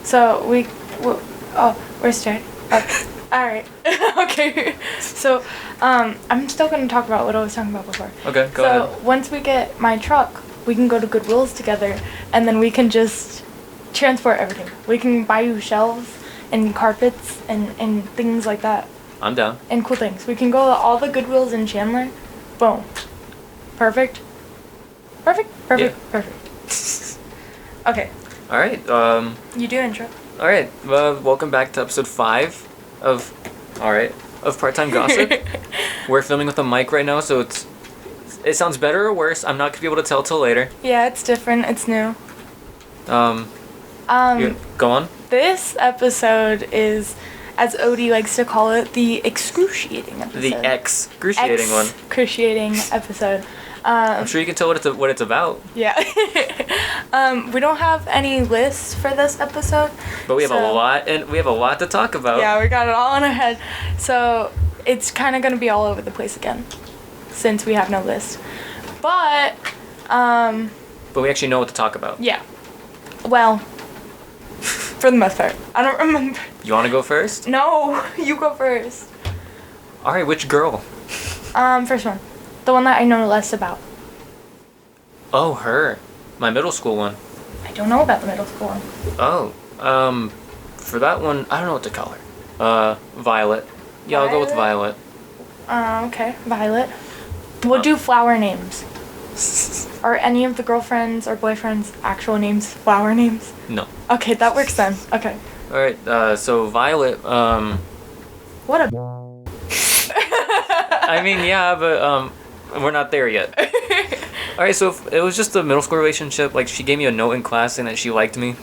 So we're starting. Okay. All right. Okay. So, I'm still gonna talk about what I was talking about before. Okay, go ahead. So once we get my truck, we can go to Goodwill's together, and then we can just transport everything. We can buy you shelves and carpets and things like that. I'm down. And cool things. We can go to all the Goodwills in Chandler. Boom. Perfect. Perfect. Perfect. Yeah. Perfect. Okay. All right. You do intro. All right. Welcome back to episode 5 of Part-Time Gossip. We're filming with a mic right now, so it sounds better or worse. I'm not gonna be able to tell till later. Yeah, it's different. It's new. Go on. This episode is, as Odie likes to call it, the excruciating episode. The excruciating one. Excruciating episode. I'm sure you can tell what it's about. Yeah. We don't have any lists for this episode. But we have a lot, and we have a lot to talk about. Yeah, we got it all in our head. So it's kind of going to be all over the place again, since we have no list. But we actually know what to talk about. Yeah. Well, for the most part. I don't remember. You want to go first? No, you go first. All right, which girl? First one. The one that I know less about. Oh, her. My middle school one. I don't know about the middle school one. Oh, for that one, I don't know what to call her. Violet. Yeah, I'll go with Violet. Okay, Violet. We'll do flower names. Are any of the girlfriends or boyfriends' actual names flower names? No. Okay, that works then. Okay. All right, so Violet, What a I mean, yeah, but, we're not there yet. All right, so it was just a middle school relationship. Like, she gave me a note in class saying that she liked me.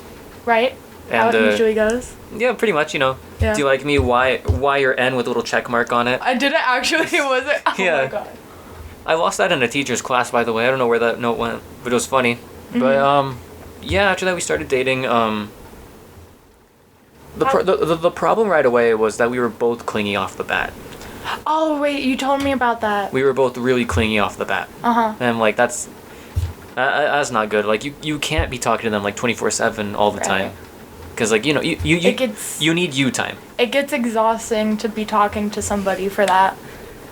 Right? How And, it usually goes. Yeah, pretty much, Yeah. Do you like me? Y or N with a little check mark on it. I didn't actually, was it? Oh Yeah. my god. I lost that in a teacher's class, by the way. I don't know where that note went, but it was funny. Mm-hmm. But, yeah, after that we started dating. The problem right away was that we were both clingy off the bat. Oh, wait, you told me about that. We were both really clingy off the bat. Uh-huh. And I'm like, that's not good. Like, you can't be talking to them, like, 24/7 all the time. Because, like, you need you time. It gets exhausting to be talking to somebody for that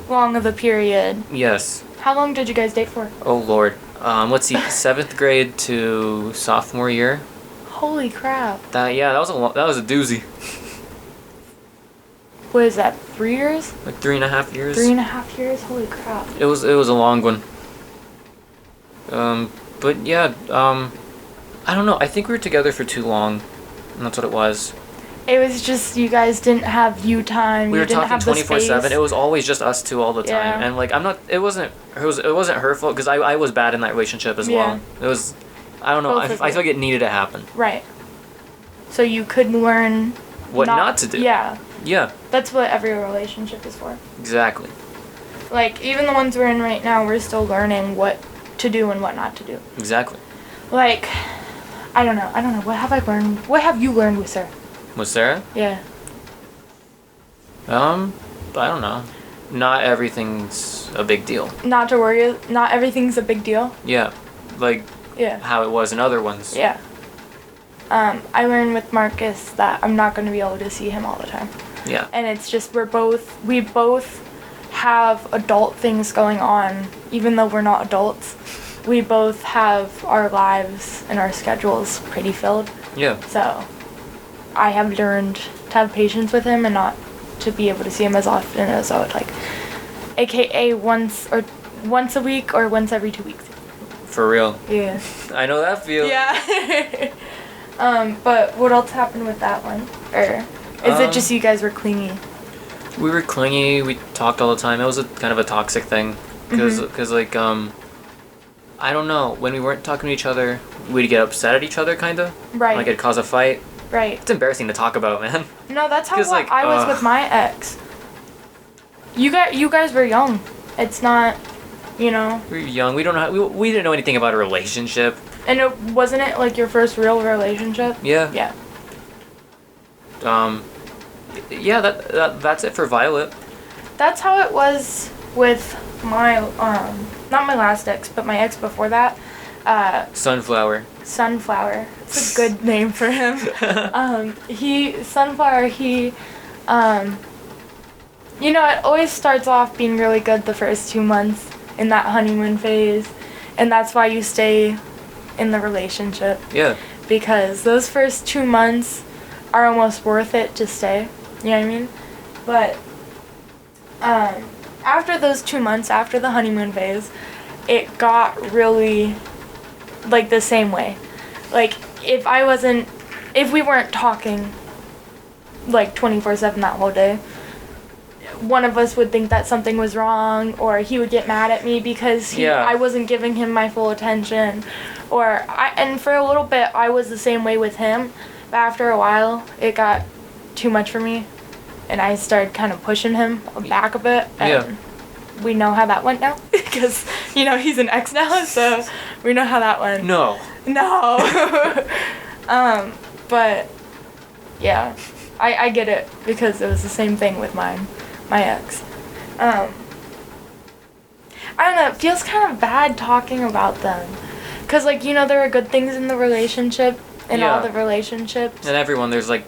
long of a period. Yes. How long did you guys date for? Oh, Lord. Let's see, 7th grade to sophomore year. Holy crap. That was a doozy. What is that, 3 years? Like 3.5 years. 3.5 years? Holy crap. It was a long one. But yeah, I don't know. I think we were together for too long, and that's what it was. It was just you guys didn't have you time. We were didn't talking have the 24/7. space. It was always just us two all the time, Yeah. and like it wasn't her fault because I was bad in that relationship as well. It was, I don't know. I feel like it needed to happen. Right. So you could learn What not to do. Yeah. Yeah. That's what every relationship is for. Exactly. Like, even the ones we're in right now, we're still learning what to do and what not to do. Exactly. Like, I don't know. What have I learned? What have you learned with Sarah? With Sarah? Yeah. I don't know. Not everything's a big deal. Not to worry. Not everything's a big deal. Yeah. Like Yeah. how it was in other ones. Yeah. I learned with Marcus that I'm not going to be able to see him all the time. Yeah. And it's just we both have adult things going on, even though we're not adults. We both have our lives and our schedules pretty filled. Yeah. So I have learned to have patience with him and not to be able to see him as often as I would like. AKA once a week or once every 2 weeks. For real. Yeah. I know that feeling. Yeah. But what else happened with that one? Or is it just you guys were clingy? We were clingy. We talked all the time. It was kind of a toxic thing, because like I don't know. When we weren't talking to each other, we'd get upset at each other, kind of. Right. Like it'd cause a fight. Right. It's embarrassing to talk about, man. No, that's how like, I was with my ex. You guys were young. It's not, We were young. We don't know. We didn't know anything about a relationship. And wasn't it like your first real relationship? Yeah. Yeah. Yeah. That's it for Violet. That's how it was with my not my last ex, but my ex before that. Sunflower. Sunflower. It's a good name for him. Sunflower, you know, it always starts off being really good the first 2 months in that honeymoon phase, and that's why you stay in the relationship. Yeah. Because those first 2 months are almost worth it to stay. You know what I mean? But after those 2 months, after the honeymoon phase, it got really like the same way. Like if we weren't talking like 24/7 that whole day, one of us would think that something was wrong, or he would get mad at me because I wasn't giving him my full attention, and for a little bit I was the same way with him, but after a while it got too much for me, and I started kind of pushing him back a bit, and we know how that went now, because, you know, he's an ex now, so we know how that went. No. But yeah, I get it, because it was the same thing with my ex. I don't know, it feels kind of bad talking about them, because, like, you know, there are good things in the relationship, in all the relationships. And everyone, there's like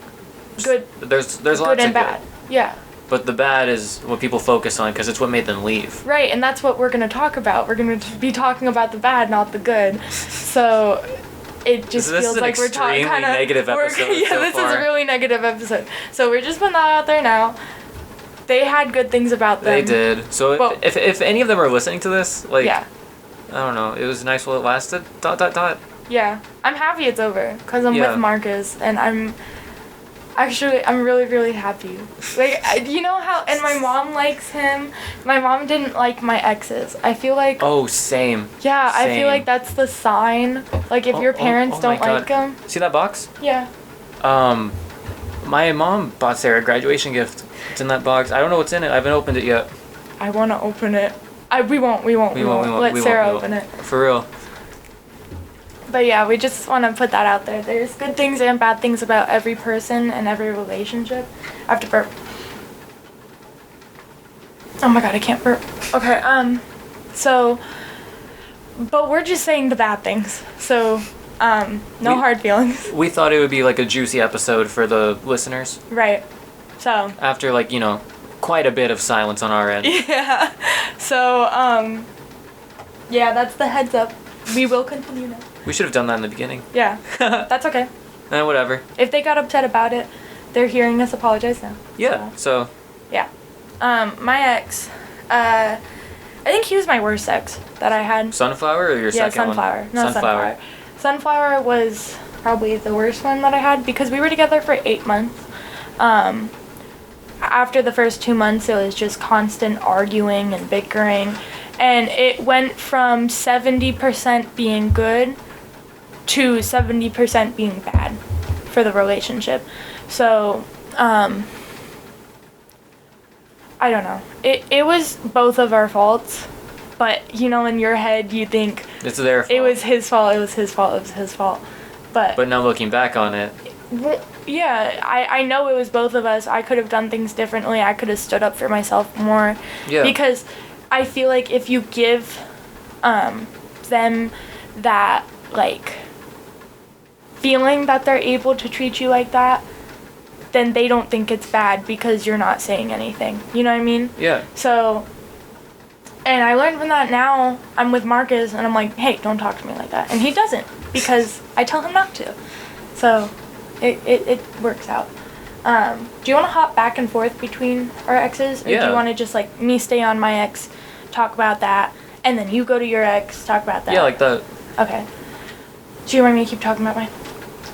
good. There's lots good and of bad. Yeah. But the bad is what people focus on, because it's what made them leave. Right, and that's what we're going to talk about. We're going to be talking about the bad, not the good. So it just feels like we're talking kind of negative episode. Yeah, so this far. is a really negative episode. So we're just putting that out there now. They had good things about them. They did. So if any of them are listening to this, like, yeah. I don't know, it was nice while it lasted. ... Yeah, I'm happy it's over, because I'm with Marcus, and I'm really, really happy. Like, you know how, and my mom likes him. My mom didn't like my exes. I feel like... Oh, same. Yeah, Same. I feel like that's the sign. Like, if your parents don't like them... See that box? Yeah. My mom bought Sarah a graduation gift. It's in that box. I don't know what's in it. I haven't opened it yet. I want to open it. We won't. Let Sarah open it. For real. But yeah, we just want to put that out there. There's good things and bad things about every person and every relationship. I have to burp. Oh my god, I can't burp. Okay, but we're just saying the bad things. So, no hard feelings. We thought it would be like a juicy episode for the listeners. Right. So. After, like, you know, quite a bit of silence on our end. Yeah. So, yeah, that's the heads up. We will continue now. We should have done that in the beginning. Yeah. That's okay. Whatever. If they got upset about it, they're hearing us apologize now. Yeah, so. Yeah. My ex, I think he was my worst ex that I had. Sunflower or your second Sunflower. one? No, Sunflower. Sunflower was probably the worst one that I had, because we were together for 8 months. After the first 2 months, it was just constant arguing and bickering. And it went from 70% being good to 70% being bad for the relationship. So, I don't know. It was both of our faults. But, you know, in your head, you think... It's their fault. It was his fault, it was his fault, it was his fault. But now looking back on it... Yeah, I know it was both of us. I could have done things differently. I could have stood up for myself more. Yeah. Because I feel like if you give them that, like, feeling that they're able to treat you like that, then they don't think it's bad because you're not saying anything. You know what I mean? Yeah. So, and I learned from that now. I'm with Marcus, and I'm like, hey, don't talk to me like that. And he doesn't, because I tell him not to. So, it works out. Do you want to hop back and forth between our exes? Or do you want to just, like, me stay on my ex, talk about that, and then you go to your ex, talk about that? Yeah, like that. Okay. Do you want me to keep talking about mine?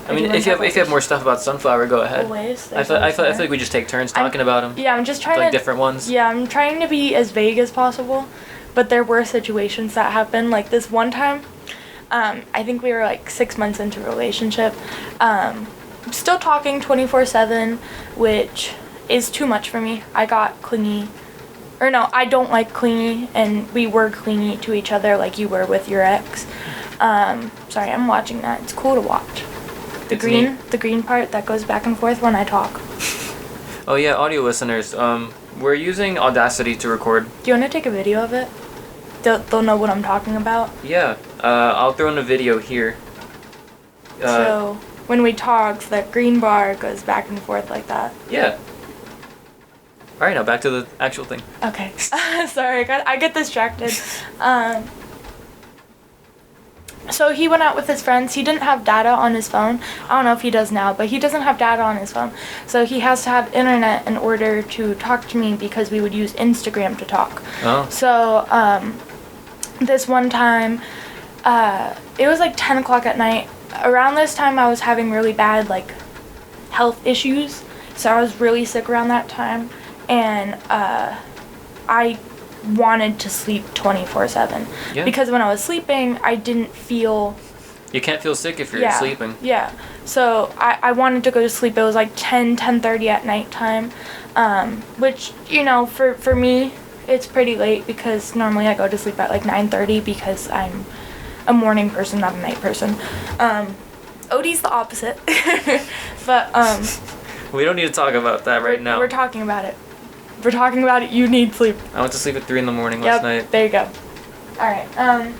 I mean, if you have more stuff about Sunflower, go ahead. Always. I feel like we just take turns talking about them. Yeah, I'm just trying like different ones. Yeah, I'm trying to be as vague as possible, but there were situations that happened. Like this one time, I think we were like 6 months into a relationship. Still talking 24/7, which is too much for me. I got clingy. Or no, I don't like clingy, and we were clingy to each other like you were with your ex. Sorry, I'm watching that. It's cool to watch. The green part that goes back and forth when I talk. Oh yeah, audio listeners, we're using Audacity to record. Do you want to take a video of it? They'll know what I'm talking about. Yeah. I'll throw in a video here. So when we talk, that green bar goes back and forth like that. Yeah. All right, now back to the actual thing. Okay. Sorry, I get distracted. So he went out with his friends. He didn't have data on his phone. I don't know if he does now, but he doesn't have data on his phone. So he has to have internet in order to talk to me because we would use Instagram to talk. Oh. So this one time, it was like 10 o'clock at night. Around this time, I was having really bad like health issues. So I was really sick around that time. And I wanted to sleep 24/7. Yeah. Because when I was sleeping, I didn't feel... You can't feel sick if you're sleeping. Yeah. So I wanted to go to sleep. It was like 10:30 at nighttime, which, you know, for me, it's pretty late because normally I go to sleep at like 9:30 because I'm a morning person, not a night person. Odie's the opposite. But, we don't need to talk about that right now. We're talking about it. We're talking about it. You need sleep. I went to sleep at 3 in the morning last night. There you go. All right.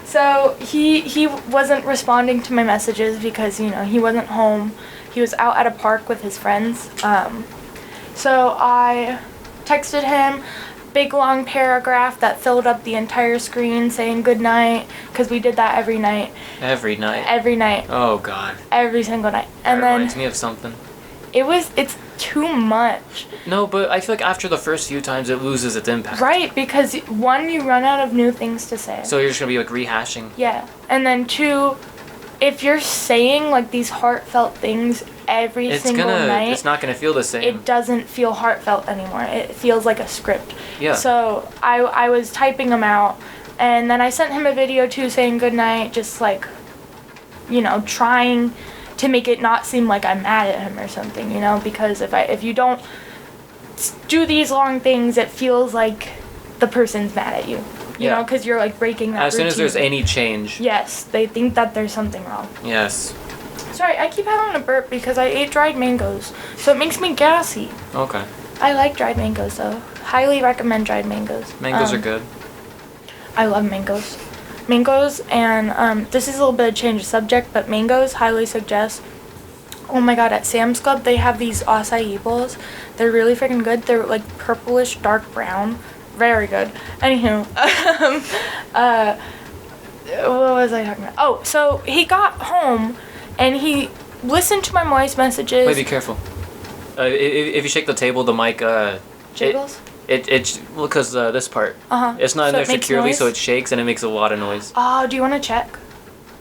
So he wasn't responding to my messages because, you know, he wasn't home. He was out at a park with his friends. So I texted him, big long paragraph that filled up the entire screen saying good night, because we did that every night. Every night? Every night. Oh, God. Every single night. And that then reminds me of something. It's too much. No, but I feel like after the first few times it loses its impact. Right, because one, you run out of new things to say. So you're just gonna be like rehashing. Yeah. And then two, if you're saying like these heartfelt things every single night, it's not gonna feel the same. It doesn't feel heartfelt anymore. It feels like a script. Yeah. So I was typing them out, and then I sent him a video too saying good night, just like, you know, trying to make it not seem like I'm mad at him or something, you know, because if you don't do these long things, it feels like the person's mad at you, you know, because you're like breaking that As soon routine. as there's any change. Yes, they think that there's something wrong. Yes. Sorry, I keep having a burp because I ate dried mangoes, so it makes me gassy. Okay. I like dried mangoes though. Highly recommend dried mangoes. Mangoes are good. I love mangoes. Mangoes, and this is a little bit of change of subject, but mangoes, highly suggest. Oh my god, at Sam's Club they have these acai bowls. They're really freaking good. They're like purplish dark brown. Very good. Anywho, what was I talking about? Oh, so he got home and he listened to my voice messages. Wait, be careful. If you shake the table, the mic Jiggles? Well, because this part. It's not in So there it makes securely, noise? so it shakes and it makes a lot of noise. Oh, do you want to check?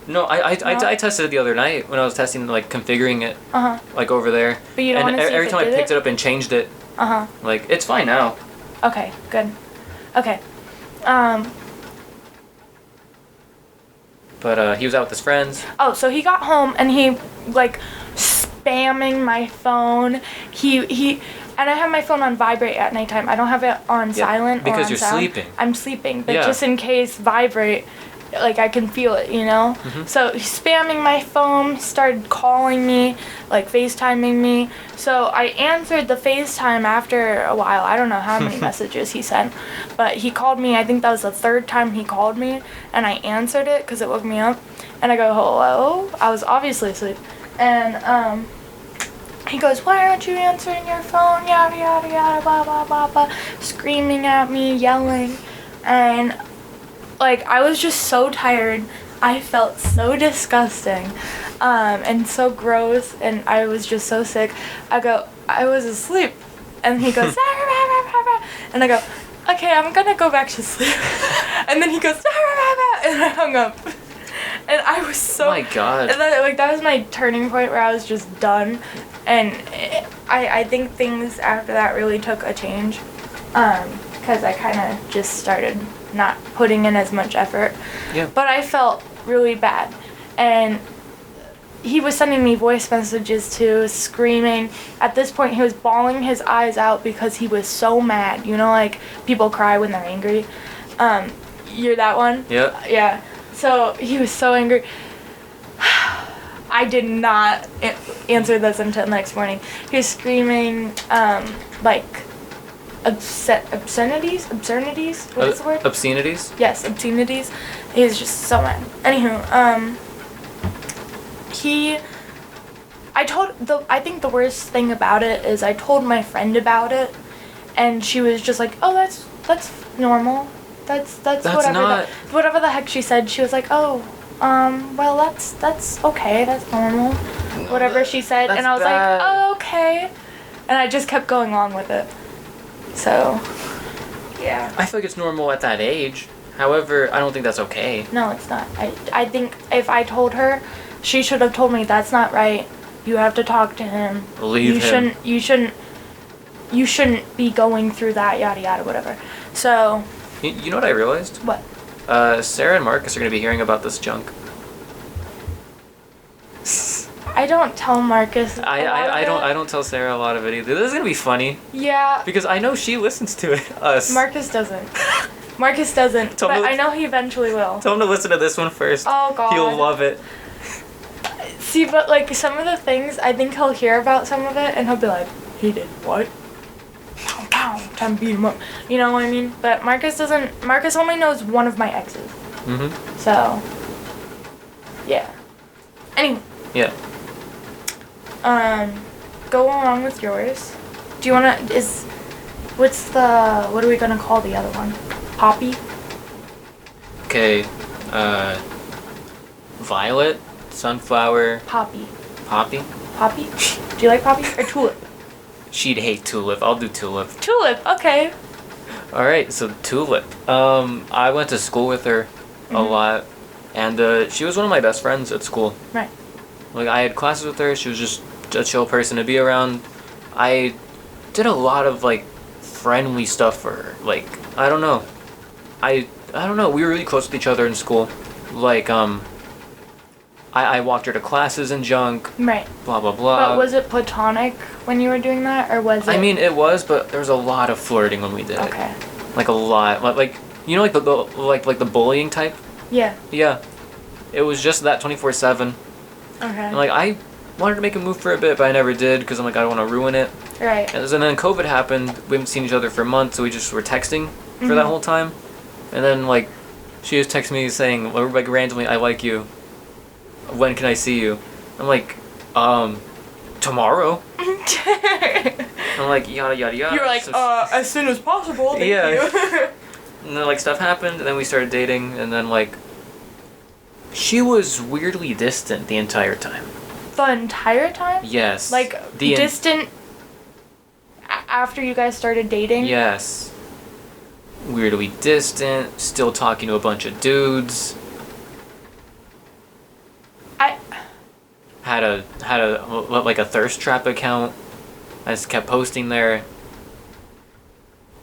No, I No? tested it the other night when I was testing, like, configuring it, like, over there. But you don't and want to see every if time it I did picked it up and changed it, like, it's fine now. Okay, good. Okay. But he was out with his friends. Oh, so he got home and he like spamming my phone. He and I have my phone on vibrate at nighttime. I don't have it on silent or because on you're sound. sleeping. I'm sleeping, but Yeah. just in case vibrate, like I can feel it, you know? So he's spamming my phone, started calling me, like FaceTiming me. So I answered the FaceTime after a while. I don't know how many messages he sent, but he called me. I think that was the third time he called me, and I answered it because it woke me up. And I go, hello? I was obviously asleep. And he goes, why aren't you answering your phone? Yada, yada, yada, blah, blah, blah, blah. Screaming at me, yelling. And like, I was just so tired. I felt so disgusting and so gross, and I was just so sick. I go, I was asleep. And he goes, and I go, okay, I'm gonna go back to sleep. And then he goes, and I hung up. And I was so... Oh my god. And that was my turning point where I was just done. And I think things after that really took a change. Because I kind of just started not putting in as much effort. Yeah. But I felt really bad. And he was sending me voice messages too, screaming. At this point, he was bawling his eyes out because he was so mad. You know, like, people cry when they're angry. You're that one? Yeah. Yeah. So he was so angry. I did not answer this until the next morning. He was screaming, like, obscenities. What is the word? Obscenities? Yes, obscenities. He's just so mad. Anywho, I think the worst thing about it is I told my friend about it, and she was just like, oh, that's normal. That's whatever the heck she said. She was like, oh, well, that's okay. That's normal. Whatever she said, and I was like, oh, okay. And I just kept going on with it. So, yeah. I feel like it's normal at that age. However, I don't think that's okay. No, it's not. I think if I told her, she should have told me that's not right. You have to talk to him. Leave him. You shouldn't be going through that, yada yada, whatever. So. You know what I realized? What? Sarah and Marcus are gonna be hearing about this junk. I don't tell Marcus. I don't tell Sarah a lot of it either. This is gonna be funny. Yeah. Because I know she listens to it. Us. Marcus doesn't. Marcus doesn't. But I know he eventually will. Tell him to listen to this one first. Oh God. He'll love it. See, but like some of the things, I think he'll hear about some of it and he'll be like, he did what? Pow, pow, time to beat him up. You know what I mean? But Marcus doesn't. Marcus only knows one of my exes. Mm-hmm. So. Yeah. Anyway. Yeah. Go along with yours. Do you wanna, what are we gonna call the other one? Poppy? Okay, violet, sunflower. Poppy. Poppy? Poppy? Do you like poppy? Or tulip? She'd hate tulip. I'll do tulip. Tulip, okay. Alright, so tulip. I went to school with her a lot, and she was one of my best friends at school. Right. Like, I had classes with her. She was just a chill person to be around. I did a lot of, like, friendly stuff for her. Like, I don't know. I don't know. We were really close with each other in school. Like, I walked her to classes and junk. Right. Blah, blah, blah. But was it platonic when you were doing that, or was it? I mean, it was, but there was a lot of flirting when we did it. Okay. Like, a lot. Like, you know, like, the bullying type? Yeah. Yeah. It was just that 24/7. Okay. And, like, I wanted to make a move for a bit, but I never did because I'm like, I don't want to ruin it. Right. And then COVID happened. We haven't seen each other for months, so we just were texting for that whole time. And then, like, she just texted me saying, like, randomly, I like you. When can I see you? I'm like, tomorrow. I'm like, yada, yada, yada. You're like, as soon as possible, thank you. And then, like, stuff happened, and then we started dating, and then, like, she was weirdly distant the entire time. The entire time? Yes. Like, distant after you guys started dating? Yes. Weirdly distant, still talking to a bunch of dudes. Had a thirst trap account. I just kept posting there.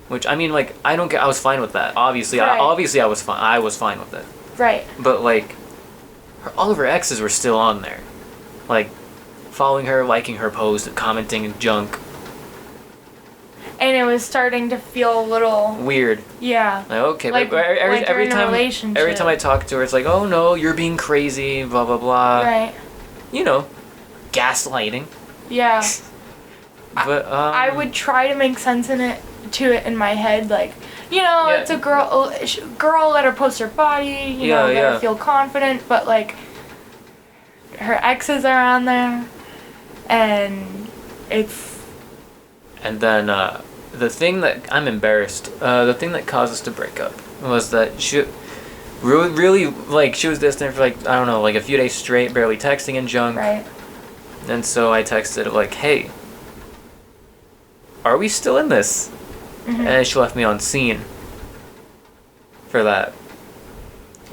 Which, I mean, like, I don't get. I was fine with that. Obviously, right. I was fine. I was fine with it. Right. But, like, all of her exes were still on there, like, following her, liking her post, commenting and junk. And it was starting to feel a little weird. Yeah. Like, okay, like, but every time I talk to her, it's like, oh no, you're being crazy, blah blah blah. Right. You know, gaslighting. Yeah. But I would try to make sense to it in my head, like, you know, it's a girl. Let her post her body. You know, let her feel confident. But like, her exes are on there, and it's. And then the thing that I'm embarrassed. The thing that caused us to break up was that she really like she was distant for like I don't know like a few days straight, barely texting and junk. Right. And so I texted like, hey, are we still in this? Mm-hmm. And she left me on scene for that.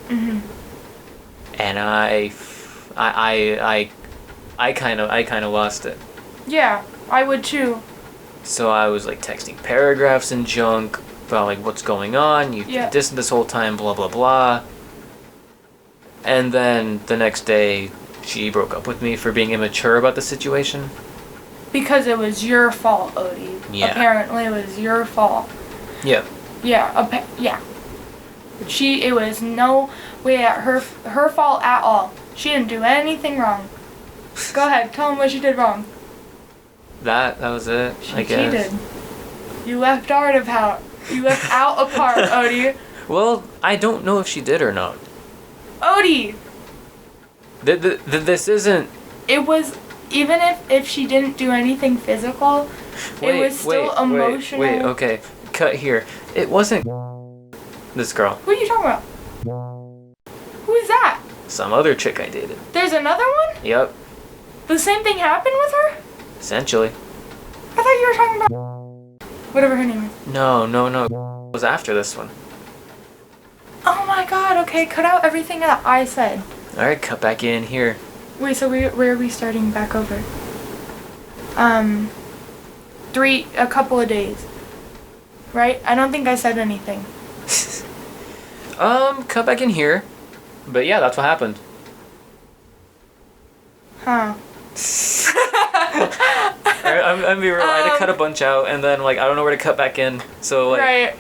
Mm-hmm. And I kind of lost it. Yeah, I would too. So I was like texting paragraphs and junk about like what's going on. You've been distant this whole time, blah blah blah. And then the next day, she broke up with me for being immature about the situation. Because it was your fault, Odie. Yeah. Apparently it was your fault. Yeah. Yeah, yeah. It was no way her fault at all. She didn't do anything wrong. Go ahead, tell him what she did wrong. That was it, I guess. She cheated. You left out apart. You left out apart, Odie. Well, I don't know if she did or not. Odie! This isn't... It was, even if she didn't do anything physical, it was still emotional. Wait, okay. Cut here. It wasn't this girl. Who are you talking about? Who is that? Some other chick I dated. There's another one? Yep. The same thing happened with her? Essentially. I thought you were talking about whatever her name is. No. It was after this one. Oh my god, okay, cut out everything that I said. Alright, cut back in here. Wait, so where are we starting back over? A couple of days. Right? I don't think I said anything. Cut back in here. But yeah, that's what happened. Huh. Alright, I'm gonna be real. I had to cut a bunch out, and then, like, I don't know where to cut back in. So, like... Right.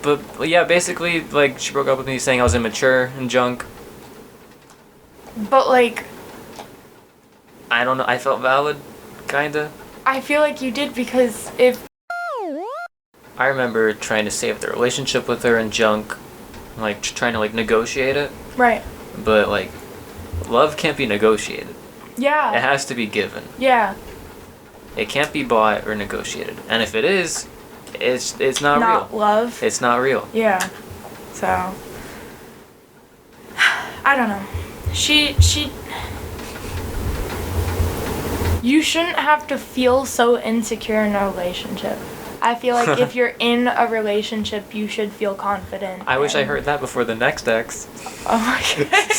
But yeah, basically, like, she broke up with me saying I was immature and junk. But, like... I don't know. I felt valid, kinda. I feel like you did because if... I remember trying to save the relationship with her and junk. Like, trying to, like, negotiate it. Right. But, like, love can't be negotiated. Yeah. It has to be given. Yeah. It can't be bought or negotiated. And if it is, it's not real. Not love. It's not real. Yeah. So... I don't know. She... You shouldn't have to feel so insecure in a relationship. I feel like if you're in a relationship, you should feel confident. I wish I heard that before the next ex. Oh my god.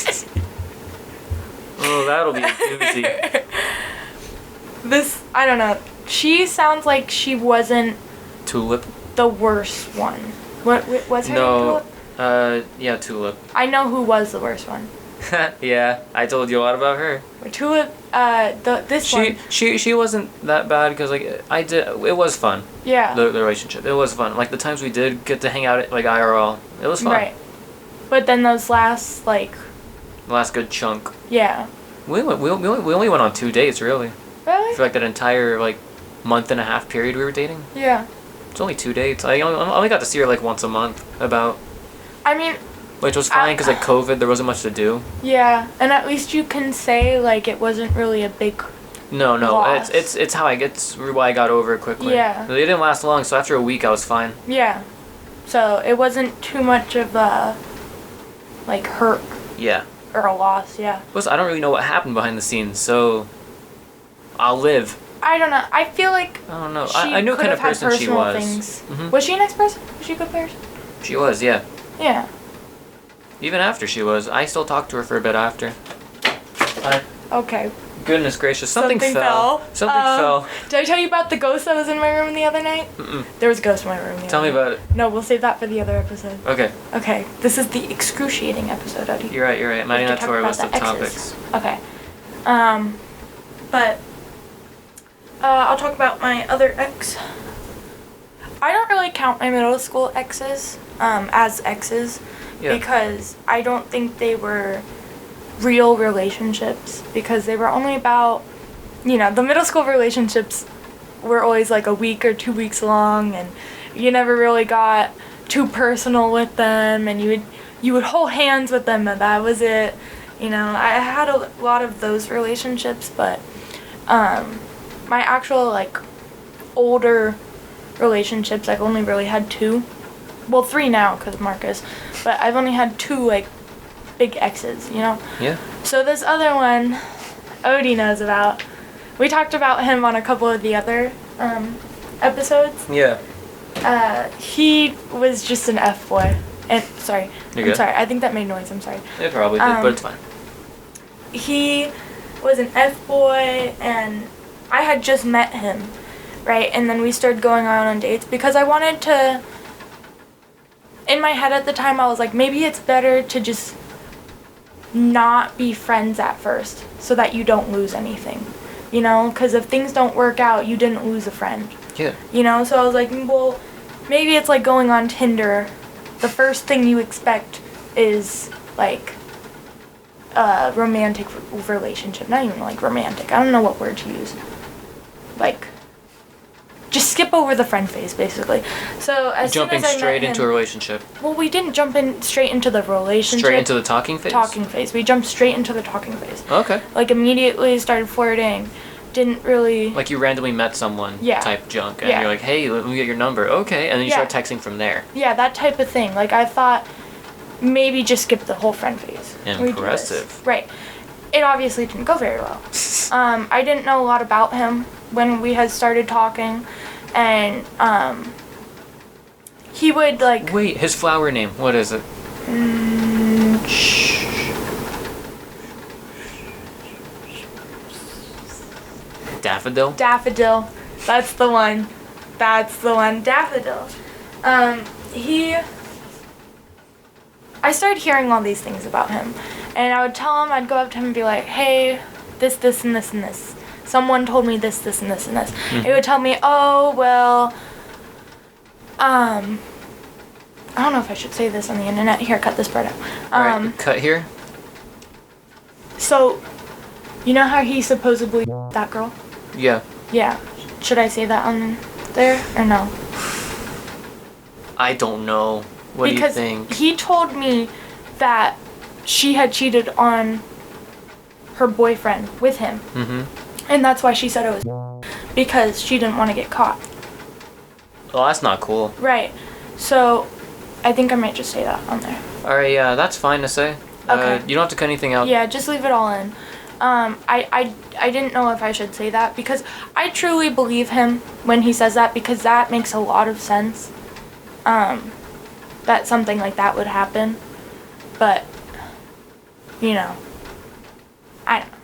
Oh, that'll be a doozy. I don't know. She sounds like she wasn't Tulip? the worst one. What was her name Tulip? Yeah, Tulip. I know who was the worst one. Yeah, I told you a lot about her. Tulip, this one. She wasn't that bad because, like, it was fun. Yeah. The relationship. It was fun. Like, the times we did get to hang out at, like, IRL, it was fun. Right. But then those last, like... The last good chunk. Yeah. We only went on 2 dates, really. Really? For, like, that entire, like, month and a half period we were dating. Yeah. It's only 2 dates. I only got to see her, like, once a month, about. I mean... Which was fine, because, like, COVID, there wasn't much to do. Yeah, and at least you can say, like, it wasn't really a big No, loss. it's why I got over it quickly. Yeah. They didn't last long, so after a week I was fine. Yeah. So it wasn't too much of a, like, hurt. Yeah. Or a loss, yeah. Plus, I don't really know what happened behind the scenes, so I'll live. I don't know. I feel like I don't know. she I knew what could kind of have had person she personal was. things. Mhm. Was she an ex-person? Was she a good person? She was, yeah. Yeah. Even after she was, I still talked to her for a bit after. Okay. Goodness gracious, something fell. Something fell. Did I tell you about the ghost that was in my room the other night? Mm-mm. There was a ghost in my room the Tell other me night. about it. No, we'll save that for the other episode. Okay. Okay, this is the excruciating episode, Odie. You're right. I'm adding that to our list of the topics. exes. Okay. But I'll talk about my other ex. I don't really count my middle school exes as exes because I don't think they were real relationships because they were only about, the middle school relationships were always like a week or 2 weeks long and you never really got too personal with them and you would hold hands with them and that was it. I had a lot of those relationships, but my actual, like, older relationships, I've only really had 2. Well, 3 now, because of Marcus. But I've only had 2, like, big exes, Yeah. So this other one, Odie knows about. We talked about him on a couple of the other episodes. Yeah. He was just an F-boy. And, sorry. You're I'm good. sorry. I think that made noise. I'm sorry. It probably did, but it's fine. He was an F-boy, and I had just met him, right? And then we started going on dates because I wanted to... In my head at the time, I was like, maybe it's better to just not be friends at first so that you don't lose anything, Because if things don't work out, you didn't lose a friend. Yeah. So I was like, well, maybe it's like going on Tinder. The first thing you expect is, like, a romantic relationship. Not even, like, romantic. I don't know what word to use. Like, just skip over the friend phase, basically. So as Jumping soon as I straight met into him, a relationship. well, we didn't jump in straight into the relationship. Straight into the talking phase? Talking phase. We jumped straight into the talking phase. Okay. Like, immediately started flirting. Didn't really... Like, you randomly met someone type junk, and you're like, hey, let me get your number. Okay, and then you start texting from there. Yeah, that type of thing. Like, I thought maybe just skip the whole friend phase. Impressive. Right. It obviously didn't go very well. I didn't know a lot about him when we had started talking, and he would, like... Wait, his flower name, what is it? Daffodil? Daffodil. That's the one. Daffodil. I started hearing all these things about him. And I would tell him, I'd go up to him and be like, hey, this, and this, and this. Someone told me this, and this, and this. Mm-hmm. It would tell me, oh, well, I don't know if I should say this on the internet. Here, cut this part out. Alright, cut here. So, you know how he supposedly that girl? Yeah. Yeah. Should I say that on there or no? I don't know. What do you think? Because he told me that she had cheated on her boyfriend with him. Mm-hmm. And that's why she said it was because she didn't want to get caught. Well, that's not cool. Right. So, I think I might just say that on there. Alright, yeah, that's fine to say. Okay. You don't have to cut anything out. Yeah, just leave it all in. I didn't know if I should say that because I truly believe him when he says that because that makes a lot of sense. That something like that would happen. But, you know, I don't know.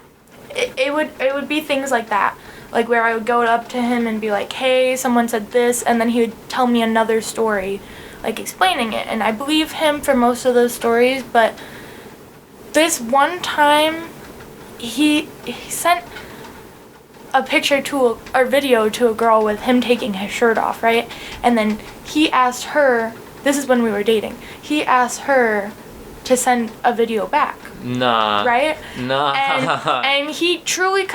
It would be things like that. Like where I would go up to him and be like, hey, someone said this, and then he would tell me another story, like explaining it. And I believe him for most of those stories, but this one time he sent a picture or video to a girl with him taking his shirt off, right? And then he asked her, this is when we were dating, he asked her to send a video back. Nah. Right? Nah. And he truly,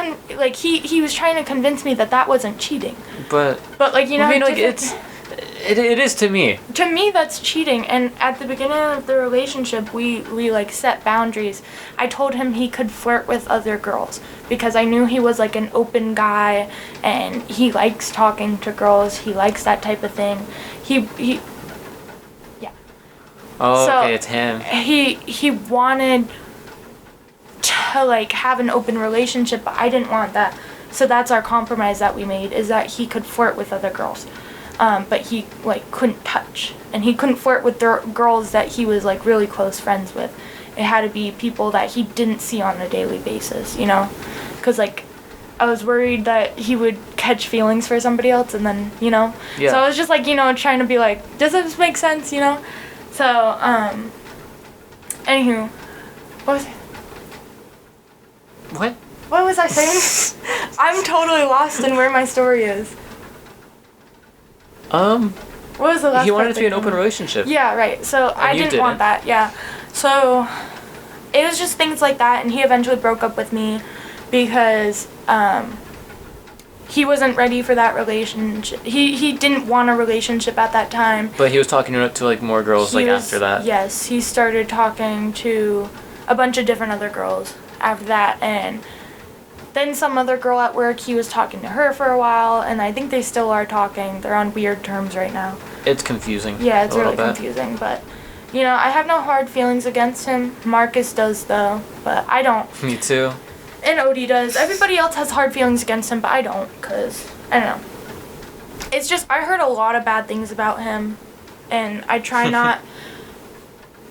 he was trying to convince me that wasn't cheating. But like, you know, I mean, like, it is to me. To me, that's cheating. And at the beginning of the relationship, we like set boundaries. I told him he could flirt with other girls because I knew he was like an open guy and he likes talking to girls. He likes that type of thing. Yeah. Oh, so okay, it's him. He wanted to like have an open relationship, but I didn't want that. So that's our compromise that we made, is that he could flirt with other girls. But he like couldn't touch, and he couldn't flirt with the girls that he was like really close friends with. It had to be people that he didn't see on a daily basis, you know, because like I was worried that he would catch feelings for somebody else, and then, you know, so I was just like, you know, trying to be like, does this make sense, you know? So anywho, what was I saying? I'm totally lost in where my story is. What was the last He wanted part to be an open relationship. Yeah, right. So I didn't want that, yeah. So it was just things like that, and he eventually broke up with me because he wasn't ready for that relationship. He didn't want a relationship at that time. But he was talking to like more girls after that. Yes, he started talking to a bunch of different other girls after that, and then some other girl at work, he was talking to her for a while, and I think they still are talking. They're on weird terms right now. It's confusing. Yeah, it's really confusing, but, you know, I have no hard feelings against him. Marcus does, though, but I don't. Me too. And Odie does. Everybody else has hard feelings against him, but I don't, because, I don't know. It's just, I heard a lot of bad things about him, and I try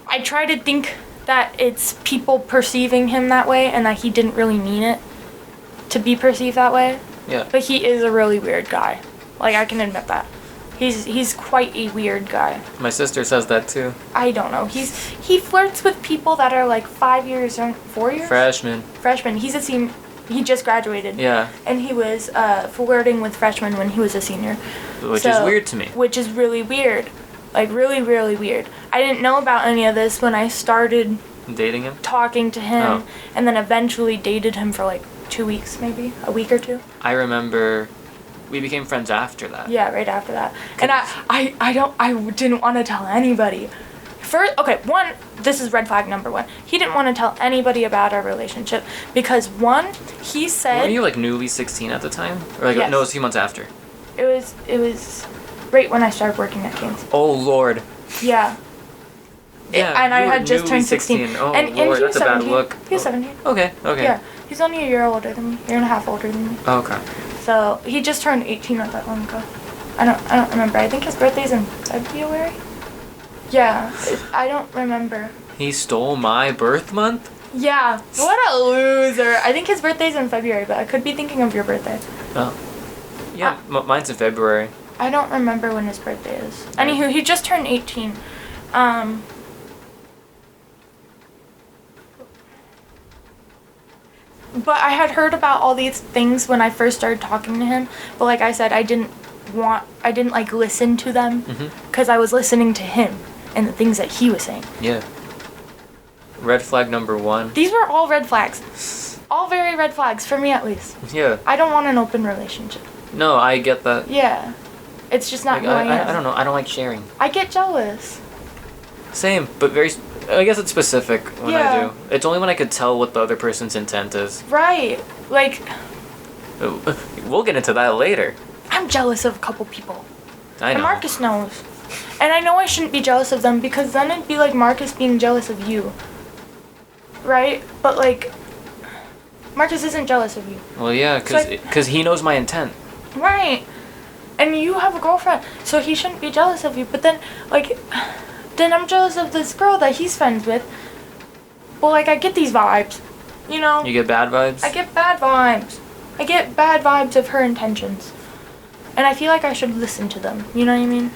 I try to think that it's people perceiving him that way, and that he didn't really mean it to be perceived that way. Yeah. But he is a really weird guy. Like, I can admit that. He's quite a weird guy. My sister says that too. I don't know. He flirts with people that are like 5 years or 4 years? Freshman. He's a senior. He just graduated. Yeah. And he was flirting with freshmen when he was a senior. Which is weird to me. Which is really weird. Like, really, really weird. I didn't know about any of this when I started dating him? Talking to him, and then eventually dated him for like 2 weeks, maybe a week or two. I remember we became friends after that. Yeah, right after that. And I didn't want to tell anybody. First, okay, one, this is red flag number 1. He didn't want to tell anybody about our relationship because, one, he said... Were you, like, newly 16 at the time? Or, like, yes. No, it was a few months after. It was right when I started working at King's. Oh, Lord. Yeah. Yeah, and I had just turned 16. Oh, and Lord, he was that's a 17. bad look. He was 17. Okay. Yeah, he's only a year older than me, year and a half older than me. Okay. So he just turned 18 not that long ago. I don't remember. I think his birthday's in February. Yeah, I don't remember. He stole my birth month? Yeah, what a loser. I think his birthday's in February, but I could be thinking of your birthday. Oh. Yeah, mine's in February. I don't remember when his birthday is. Anywho, he just turned 18. But I had heard about all these things when I first started talking to him. But like I said, I didn't like listen to them because I was listening to him and the things that he was saying. Yeah. Red flag number 1. These were all red flags. All very red flags, for me at least. Yeah. I don't want an open relationship. No, I get that. Yeah. It's just not like, who I am. I don't know. I don't like sharing. I get jealous. Same, but I guess it's specific when I do. Yeah. It's only when I could tell what the other person's intent is. Right. Like, We'll get into that later. I'm jealous of a couple people. I know. And Marcus knows. And I know I shouldn't be jealous of them because then it'd be like Marcus being jealous of you. Right? But like, Marcus isn't jealous of you. Well, yeah, because he knows my intent. Right. And you have a girlfriend, so he shouldn't be jealous of you. But then, like, then I'm jealous of this girl that he's friends with. Well, like, I get these vibes, you know? You get bad vibes? I get bad vibes. I get bad vibes of her intentions. And I feel like I should listen to them, you know what I mean?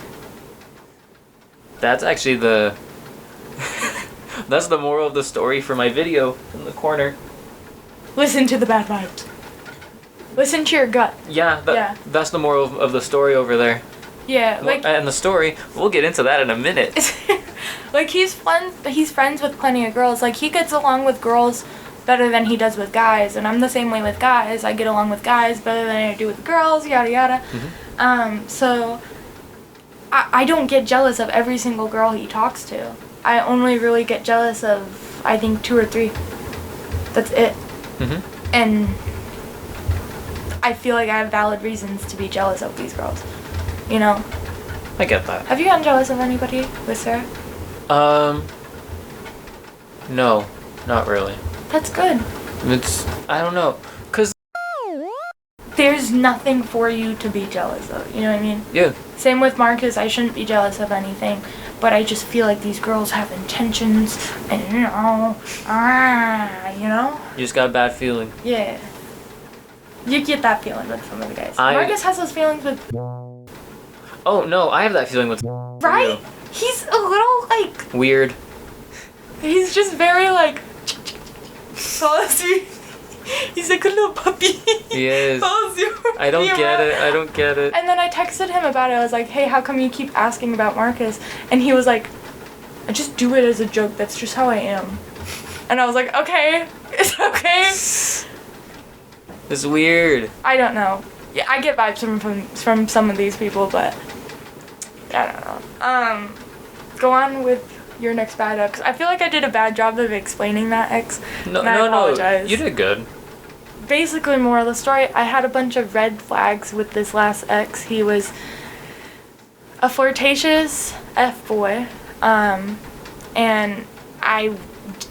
That's actually that's the moral of the story for my video in the corner. Listen to the bad vibes. Listen to your gut. Yeah, that's the moral of the story over there. Yeah, like... And the story, we'll get into that in a minute. Like, he's friends with plenty of girls. Like, he gets along with girls better than he does with guys. And I'm the same way with guys. I get along with guys better than I do with girls, yada yada. So, I don't get jealous of every single girl he talks to. I only really get jealous of, I think, 2 or 3. That's it. And I feel like I have valid reasons to be jealous of these girls. You know? I get that. Have you gotten jealous of anybody with Sarah? No, not really. That's good. I don't know, cause there's nothing for you to be jealous of, you know what I mean? Yeah. Same with Marcus, I shouldn't be jealous of anything, but I just feel like these girls have intentions, and you know? You just got a bad feeling. Yeah. You get that feeling with some of the guys. I- Marcus has those feelings with... Oh, no, I have that feeling with... Right? He's a little, like... Weird. He's just very, like... follows you. He's like a little puppy. He is. Follows you. I don't get it. And then I texted him about it. I was like, hey, how come you keep asking about Marcus? And he was like, I just do it as a joke. That's just how I am. And I was like, okay. It's okay. It's weird. I don't know. Yeah, I get vibes from some of these people, but I don't know. Go on with your next bad ex. I feel like I did a bad job of explaining that ex. No, and I apologize. You did good. Basically, moral of the story, I had a bunch of red flags with this last ex. He was a flirtatious F-boy, and I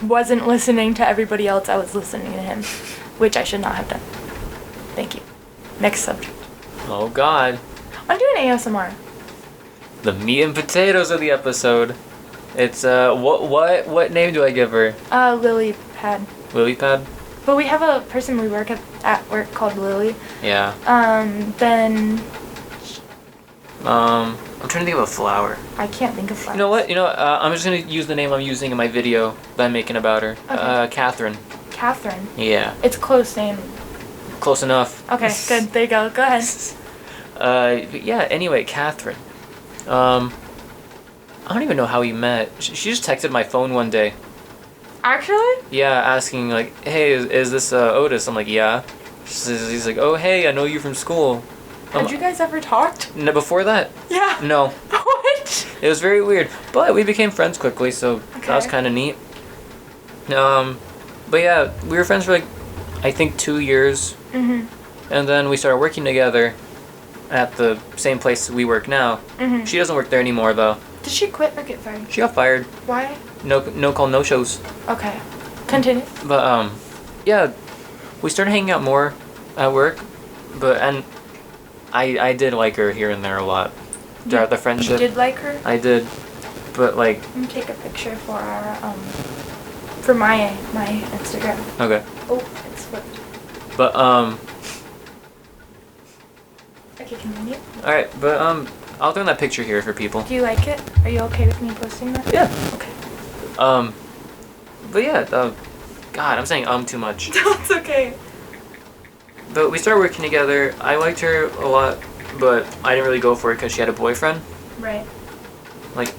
wasn't listening to everybody else. I was listening to him, which I should not have done. Thank you. Next subject. Oh, God. I'm doing ASMR. The meat and potatoes of the episode. It's, what name do I give her? Lily Pad. Lily Pad? But we have a person we work at work called Lily. Yeah. Then... I'm trying to think of a flower. I can't think of flowers. You know what? I'm just gonna use the name I'm using in my video that I'm making about her. Okay. Catherine. Catherine. Yeah. It's a close name. Close enough. Okay, good. There you go. Go ahead. But yeah, anyway, Catherine. I don't even know how we met. She just texted my phone one day. Actually? Yeah, asking like, hey, is this Otis? I'm like, yeah. He's like, oh, hey, I know you from school. Had you guys ever talked? No, before that? Yeah. No. What? It was very weird, but we became friends quickly, so that was Okay. kind of neat. But yeah, we were friends for like, I think 2 years, Mhm. and then we started working together at the same place we work now. Mhm. She doesn't work there anymore though. Did she quit or get fired? She got fired. Why? No call, no shows. Okay. Continue. But yeah, we started hanging out more at work, and I did like her here and there a lot throughout the friendship. You did like her? I did, but like. Let me take a picture for our for my Instagram. Okay. Oh, it's flipped. But Okay, continue. All right, but I'll throw in that picture here for people. Do you like it? Are you okay with me posting that? Yeah. Okay. But yeah, God, I'm saying too much. That's okay. But we started working together. I liked her a lot, but I didn't really go for it because she had a boyfriend. Right. Like,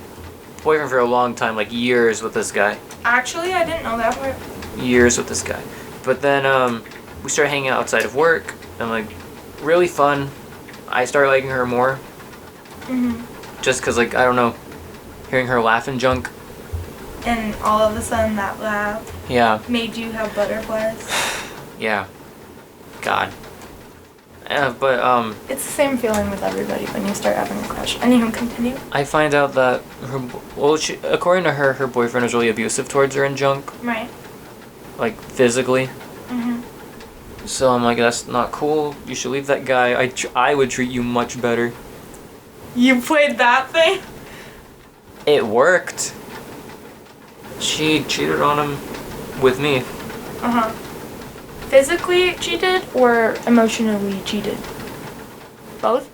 boyfriend for a long time, like years with this guy. Actually, I didn't know that part. Years with this guy. But then we started hanging out outside of work, and like, really fun. I started liking her more. Mhm. Just because, like, I don't know, hearing her laugh and junk. And all of a sudden, that laugh Yeah. made you have butterflies. Yeah. God. But It's the same feeling with everybody when you start having a crush. Anywho, continue. I find out that according to her, her boyfriend was really abusive towards her and junk, Right. like physically. Mhm. So I'm like, that's not cool. You should leave that guy. I would treat you much better. You played that thing? It worked. She cheated on him with me. Uh-huh. Physically cheated or emotionally cheated? Both?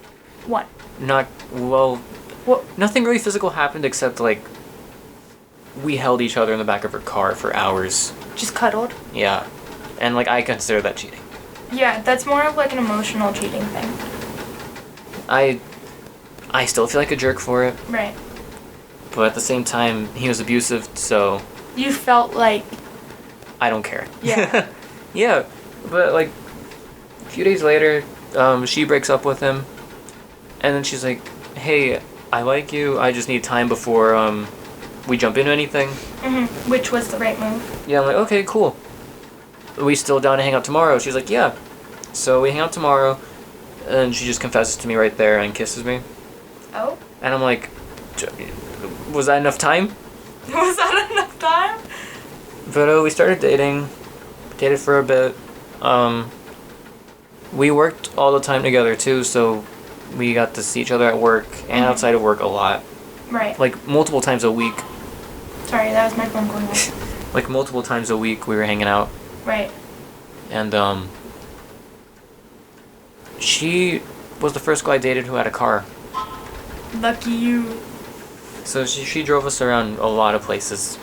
One. Not well. What? Nothing really physical happened except like we held each other in the back of her car for hours. Just cuddled? Yeah, and like I consider that cheating. Yeah, that's more of like an emotional cheating thing. I still feel like a jerk for it, Right. but at the same time he was abusive, so You felt like, I don't care. Yeah. Yeah, but like a few days later, she breaks up with him, and then she's like, "Hey, I like you. I just need time before we jump into anything." which was the right move. Yeah, I'm like, "Okay, cool. Are we still down to hang out tomorrow?" She's like, "Yeah." So we hang out tomorrow, and she just confesses to me right there and kisses me, Oh? and I'm like, "Was that enough time?" Was that enough time? But we started dating for a bit. We worked all the time together too, so we got to see each other at work and outside of work a lot. Right. Like multiple times a week. Sorry, that was my phone going off. Like multiple times a week we were hanging out. Right. And she was the first girl I dated who had a car. Lucky you. So she drove us around a lot of places.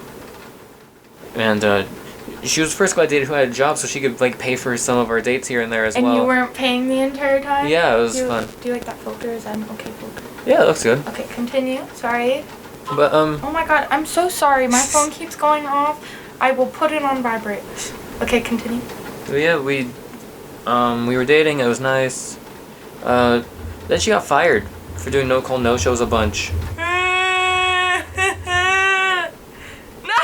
And she was the first girl I dated who had a job, so she could like pay for some of our dates here and there as And well. you weren't paying the entire time? Yeah, it was fun. Do you like that filter? Is that an okay filter? Yeah, it looks good. Okay, continue. Sorry. But Oh my god, I'm so sorry. My phone keeps going off. I will put it on vibrate. Okay, continue. but yeah, we were dating. It was nice. Then she got fired for doing no call, no shows a bunch. No!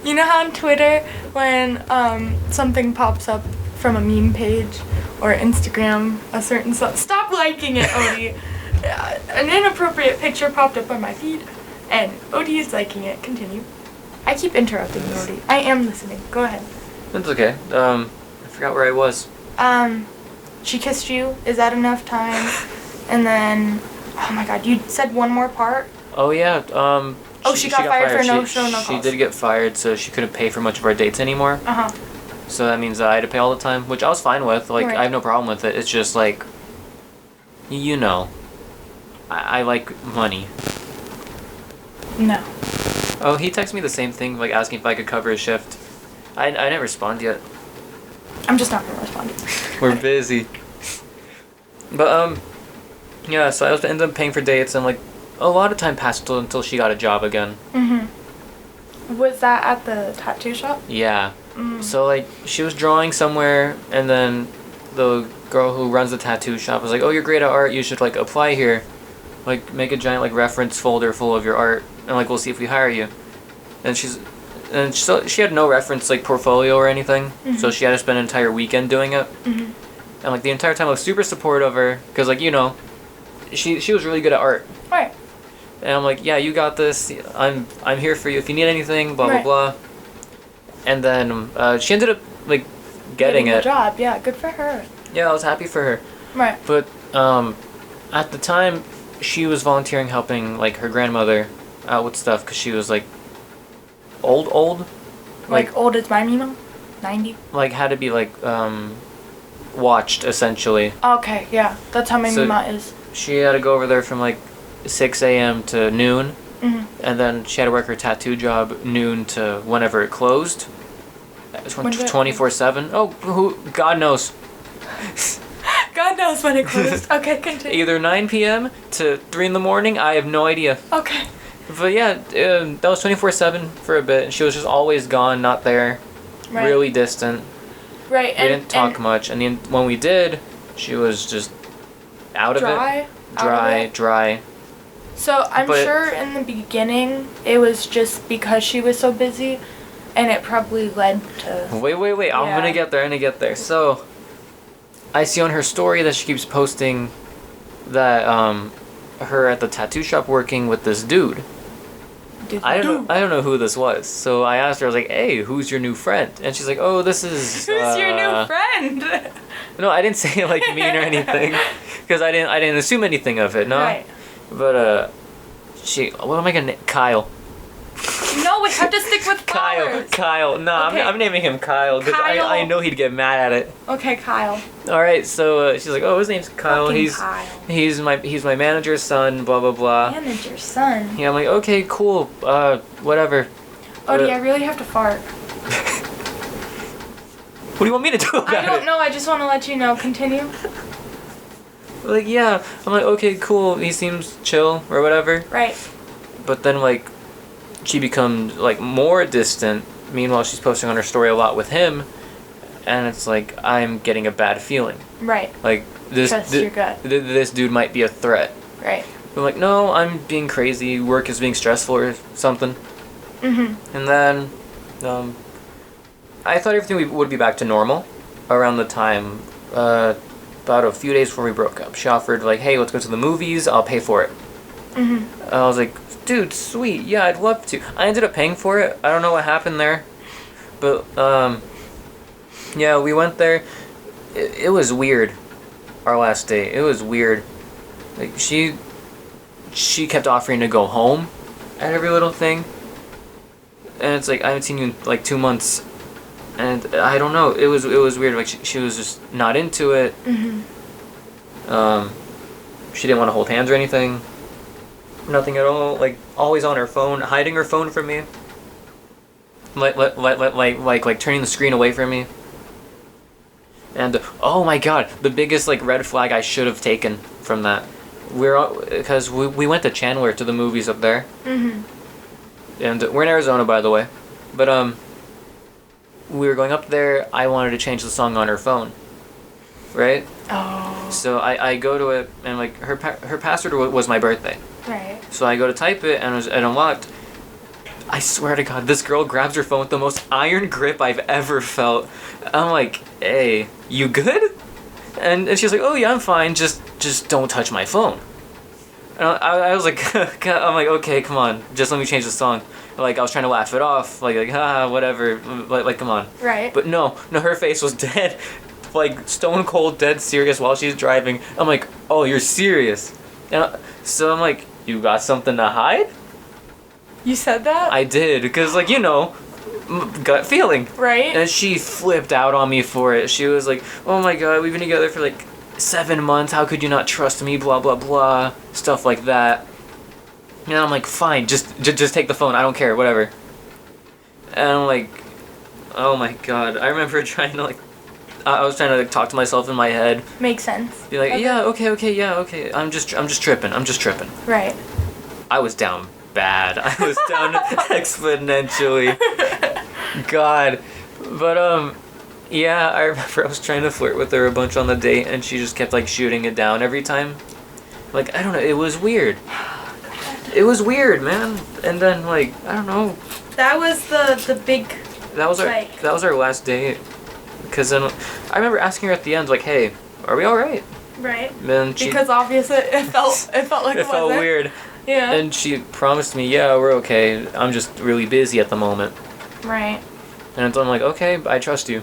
You know how on Twitter when something pops up from a meme page or Instagram, a certain stop liking it, Odie. An inappropriate picture popped up on my feed, and Odie is liking it. Continue. I keep interrupting you, Odie. I am listening. Go ahead. That's okay. I forgot where I was. She kissed you. Is that enough time? And then, oh my god, you said one more part? Oh yeah. She got fired for no show, no She calls. did get fired, so she couldn't pay for much of our dates anymore. Uh-huh. So that means that I had to pay all the time, which I was fine with. Like, Right. I have no problem with it. It's just like, you know, I like money. No. Oh, he texted me the same thing, like asking if I could cover his shift. I didn't respond yet. I'm just not gonna respond. We're busy. But yeah. So I was ended up paying for dates, and like a lot of time passed until she got a job again. Was that at the tattoo shop? Yeah. So like she was drawing somewhere, and then the girl who runs the tattoo shop was like, "Oh, you're great at art. You should like apply here, like make a giant like reference folder full of your art, and like we'll see if we hire you." And so she had no reference like portfolio or anything, so she had to spend an entire weekend doing it. And like the entire time I was super supportive of her because like she was really good at art. Right. And I'm like, yeah, you got this. I'm here for you if you need anything. Blah blah blah. And then she ended up like getting the it. job. Yeah, good for her. Yeah, I was happy for her. Right. But at the time, she was volunteering helping like her grandmother out with stuff because she was like old. Like old as my Mimo? 90? Like had to be like watched essentially. Okay, yeah. That's how my Mima is. She had to go over there from like 6 a.m. to noon. And then she had to work her tattoo job noon to whenever it closed. 24/7. Oh, God knows. God knows when it closed. Okay, continue. Either 9 p.m. to 3 in the morning. I have no idea. Okay. But yeah, that was 24/7 for a bit. And she was just always gone, not there. Right. Really distant. Right. We didn't talk much. And then when we did, she was just out of it. Dry. So I'm sure in the beginning it was just because she was so busy, and it probably led to. Wait! I'm gonna get there. So, I see on her story that she keeps posting that her at the tattoo shop working with this dude. I don't know who this was. So I asked her. I was like, "Hey, who's your new friend?" And she's like, "Oh, this is." Who's your new friend? No, I didn't say like mean or anything, because I didn't assume anything of it. No. Right. But what am I gonna name? Kyle. No, we have to stick with flowers. Kyle. No, Okay. I'm naming him Kyle because I know he'd get mad at it. Okay, Kyle. All right, so she's like, "Oh, his name's Kyle. Fucking Kyle. He's my manager's son. Blah blah blah." Manager's son. Yeah, I'm like, "Okay, cool. Whatever." Odie, I really have to fart. What do you want me to do about it? I don't know. I just want to let you know. Continue. Like, yeah. I'm like, "Okay, cool. He seems chill or whatever." Right. But then like, she becomes like more distant. Meanwhile, she's posting on her story a lot with him, and it's like I'm getting a bad feeling. Right. Like Trust your gut. this dude might be a threat. Right. I'm like, no, I'm being crazy. Work is being stressful or something. And then, I thought everything would be back to normal around the time, about a few days before we broke up. She offered like, hey, let's go to the movies. I'll pay for it. I was like, dude, sweet. Yeah, I'd love to. I ended up paying for it. I don't know what happened there, but yeah, we went there. It was weird. Our last date. It was weird. Like she kept offering to go home at every little thing. And it's like, I haven't seen you in like 2 months. And I don't know. It was weird. Like she was just not into it. She didn't want to hold hands or anything. Nothing at all. Like always on her phone, hiding her phone from me. Like turning the screen away from me. And oh my god, the biggest like red flag I should have taken from that. Because we went to Chandler to the movies up there. And we're in Arizona, by the way. But we were going up there. I wanted to change the song on her phone, right? Oh. So I go to it, and like her password was my birthday. Right. So I go to type it, and it unlocked. I swear to God, this girl grabs her phone with the most iron grip I've ever felt. I'm like, hey, you good? And she's like, oh yeah, I'm fine. Just don't touch my phone. And I was like, I'm like, okay, come on, just let me change the song. Like I was trying to laugh it off, like whatever, like come on. Right. But no, her face was dead, like stone cold, dead serious while she's driving. I'm like, oh, you're serious? And so I'm like, you got something to hide? You said that? I did, because like gut feeling. Right. And she flipped out on me for it. She was like, oh my god, we've been together for like 7 months, how could you not trust me, blah blah blah, stuff like that. And I'm like, fine, just take the phone, I don't care, whatever. And I'm like, oh my god, I remember trying to like, I was trying to like talk to myself in my head. Makes sense. Be like, okay. Yeah, okay, I'm just tripping. Right. I was down bad. I was down exponentially. God. But Yeah, I remember I was trying to flirt with her a bunch on the date, and she just kept like shooting it down every time. Like, I don't know, it was weird. It was weird, man. And then like, I don't know. That was the big. That was our last date. Cause then I remember asking her at the end, like, "Hey, are we all right?" Right. And Because obviously it felt like it felt weird. Yeah. And she promised me, "Yeah, we're okay. I'm just really busy at the moment." Right. And so I'm like, "Okay, I trust you."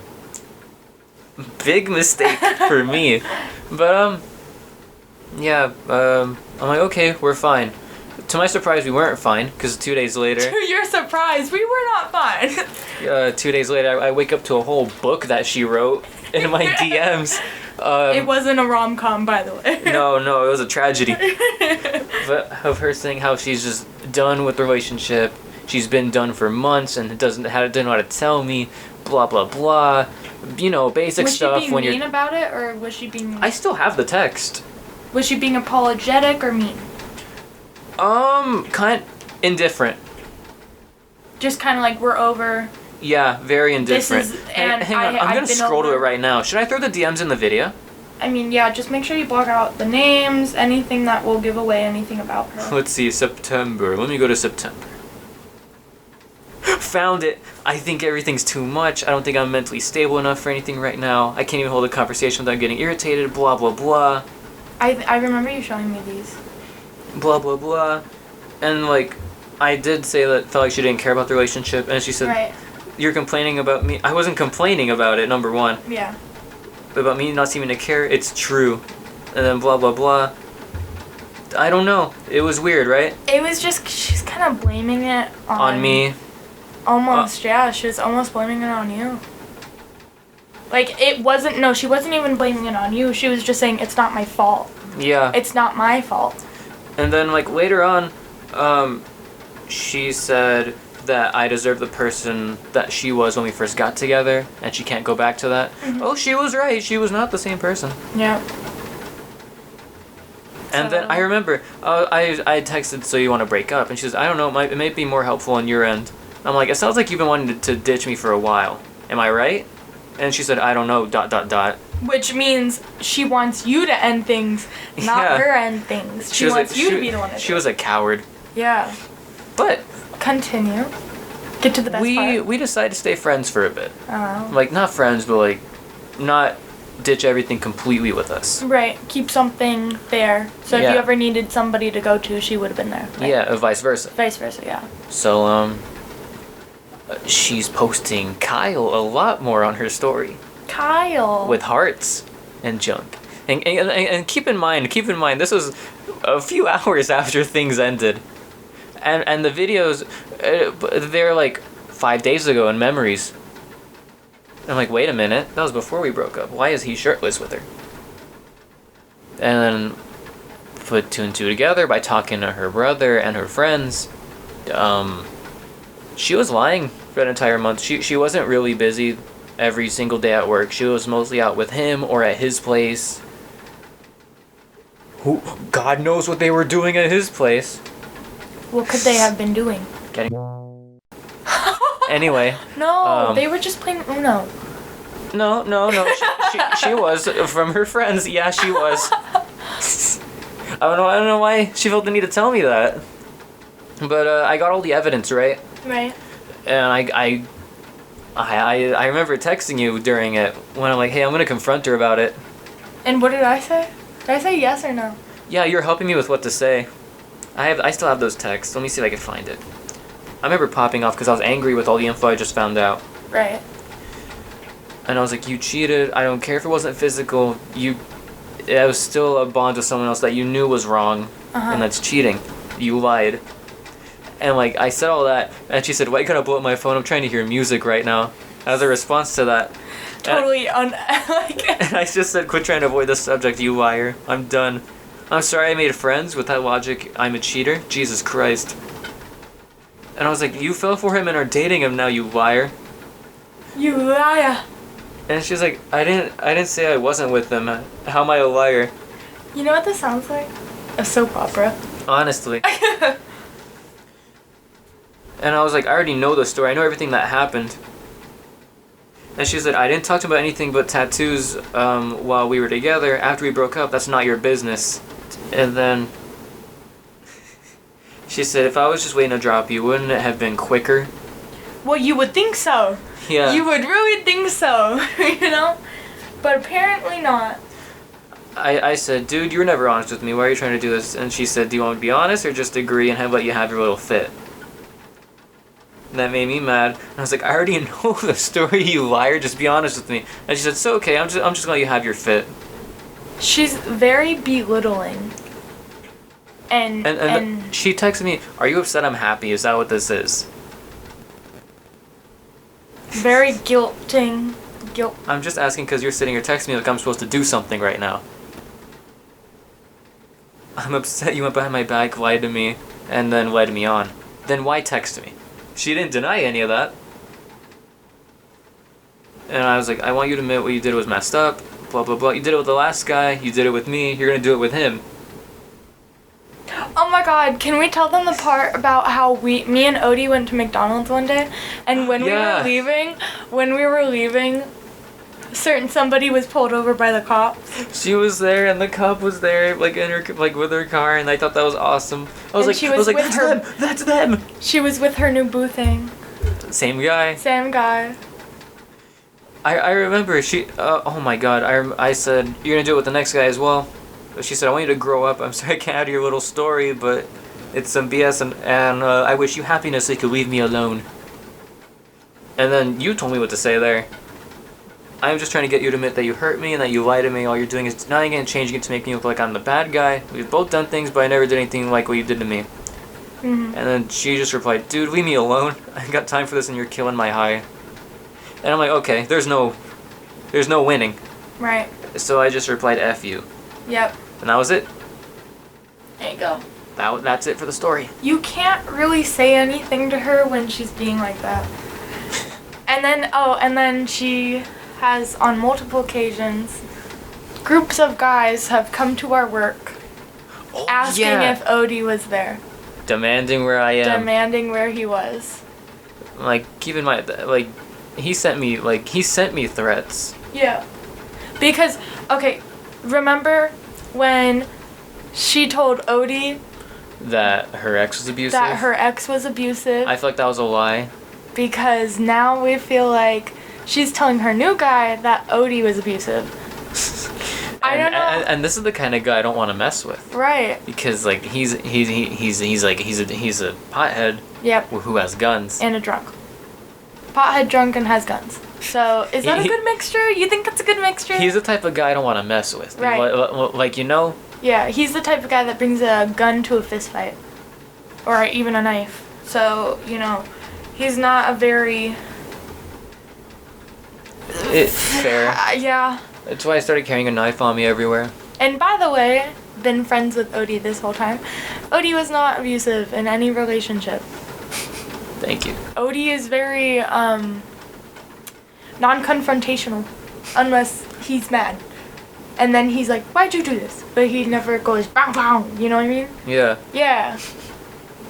Big mistake for me, but yeah, I'm like, "Okay, we're fine." To my surprise, we weren't fine, because 2 days later... To your surprise, we were not fine. 2 days later, I wake up to a whole book that she wrote in my DMs. It wasn't a rom-com, by the way. No, it was a tragedy. But of her saying how she's just done with the relationship. She's been done for months and doesn't know how to tell me, blah, blah, blah. You know, basic stuff. Was she being mean about it, or was she being... I still have the text. Was she being apologetic or mean? Kind indifferent. Just kind of like, we're over. Yeah, very indifferent. Hang on, I'm gonna scroll to it right now. Should I throw the DMs in the video? I mean, yeah, just make sure you block out the names, anything that will give away anything about her. Let's see, September. Let me go to September. Found it. I think everything's too much. I don't think I'm mentally stable enough for anything right now. I can't even hold a conversation without getting irritated, blah, blah, blah. I remember you showing me these. Blah, blah, blah. And, like, I did say that felt like she didn't care about the relationship, and she said, right. You're complaining about me. I wasn't complaining about it, number one. Yeah. But about me not seeming to care, it's true. And then blah, blah, blah. I don't know. It was weird, right? It was just, she's kind of blaming it on me. Almost, yeah. She was almost blaming it on you. Like, it wasn't, no, she wasn't even blaming it on you. She was just saying, it's not my fault. Yeah. It's not my fault. And then, like, later on, she said that I deserve the person that she was when we first got together, and she can't go back to that. Mm-hmm. Oh, she was right. She was not the same person. Yeah. And then I remember, I texted, so you want to break up? And she says, I don't know, it might be more helpful on your end. I'm like, it sounds like you've been wanting to ditch me for a while. Am I right? And she said, I don't know, ... Which means she wants you to end things, not her end things. She wants you to be the one to do it. She was a coward. Yeah. But... Continue. Get to the best part. We decided to stay friends for a bit. Oh. Like, not friends, but, like, not ditch everything completely with us. Right. Keep something there. So if you ever needed somebody to go to, she would have been there. Right? Yeah, vice versa. Vice versa, yeah. So, she's posting Kyle a lot more on her story. Kyle. With hearts and junk. And keep in mind, this was a few hours after things ended. And the videos, they're like 5 days ago in memories. And I'm like, wait a minute, that was before we broke up. Why is he shirtless with her? And then put two and two together by talking to her brother and her friends. She was lying for an entire month. She wasn't really busy every single day at work. She was mostly out with him or at his place. Who, God knows what they were doing at his place. What could they have been doing? Anyway. No, they were just playing Uno. No. She was from her friends. Yeah, she was. I don't know why she felt the need to tell me that. But I got all the evidence, right? Right. And I remember texting you during it when I'm like, hey, I'm gonna confront her about it. And what did I say? Did I say yes or no? Yeah, you're helping me with what to say. I still have those texts. Let me see if I can find it. I remember popping off because I was angry with all the info I just found out. Right. And I was like, you cheated. I don't care if it wasn't physical. It was still a bond with someone else that you knew was wrong. And that's cheating. You lied. And like, I said all that, and she said, why you gotta blow up my phone? I'm trying to hear music right now. As a response to that. Totally and I just said, quit trying to avoid the subject, you liar. I'm done. I'm sorry I made friends. With that logic, I'm a cheater. Jesus Christ. And I was like, you fell for him and are dating him now, you liar. You liar. And she's like, I didn't say I wasn't with him. How am I a liar? You know what this sounds like? A soap opera. Honestly. And I was like, I already know the story. I know everything that happened. And she said, I didn't talk to him about anything but tattoos while we were together. After we broke up, that's not your business. And then she said, if I was just waiting to drop you, wouldn't it have been quicker? Well, you would think so. Yeah. You would really think so, you know? But apparently not. I said, dude, you were never honest with me. Why are you trying to do this? And she said, do you want me to be honest or just agree and let you have your little fit? And that made me mad. And I was like, I already know the story, you liar. Just be honest with me. And she said, it's okay. I'm just gonna let you have your fit. She's very belittling. And she texted me, are you upset I'm happy? Is that what this is? Very guilting. I'm just asking because you're sitting here texting me like I'm supposed to do something right now. I'm upset you went behind my back, lied to me, and then led me on. Then why text me? She didn't deny any of that. And I was like, I want you to admit what you did was messed up, blah, blah, blah. You did it with the last guy, you did it with me, you're gonna do it with him. Oh my god, can we tell them the part about how me and Odie went to McDonald's one day, and when we were leaving, somebody was pulled over by the cops. She was there and the cop was there, like in her, like with her car, and I thought that was awesome. I was like, that's them. She was with her new boo thing. Same guy. Same guy. I remember she. Oh my god. I said you're gonna do it with the next guy as well. She said I want you to grow up. I'm sorry I can't add your little story, but it's some BS and I wish you happiness so you could leave me alone. And then you told me what to say there. I'm just trying to get you to admit that you hurt me and that you lied to me. All you're doing is denying it and changing it to make me look like I'm the bad guy. We've both done things, but I never did anything like what you did to me. Mm-hmm. And then she just replied, dude, leave me alone. I ain't got time for this and you're killing my high. And I'm like, okay, there's no winning. Right. So I just replied, F you. Yep. And that was it. There you go. That's it for the story. You can't really say anything to her when she's being like that. And then she has, on multiple occasions, groups of guys have come to our work asking if Odie was there. Demanding where I am. Demanding where he was. Like, keep in mind, like, he sent me threats. Yeah. Because, okay, remember when she told Odie that her ex was abusive? That her ex was abusive. I feel like that was a lie. Because now we feel like she's telling her new guy that Odie was abusive. I don't know. And this is the kind of guy I don't want to mess with. Right. Because like he's a pothead. Yep. Who has guns. And a drunk. Pothead, drunk, and has guns. So is that a good mixture? You think that's a good mixture? He's the type of guy I don't want to mess with. Right. Like, you know? Yeah, he's the type of guy that brings a gun to a fist fight. Or even a knife. So, you know, he's not a very... fair. Yeah. That's why I started carrying a knife on me everywhere. And by the way, been friends with Odie this whole time. Odie was not abusive in any relationship. Thank you. Odie is very non-confrontational, unless he's mad. And then he's like, why'd you do this? But he never goes, bang, bang, you know what I mean? Yeah. Yeah.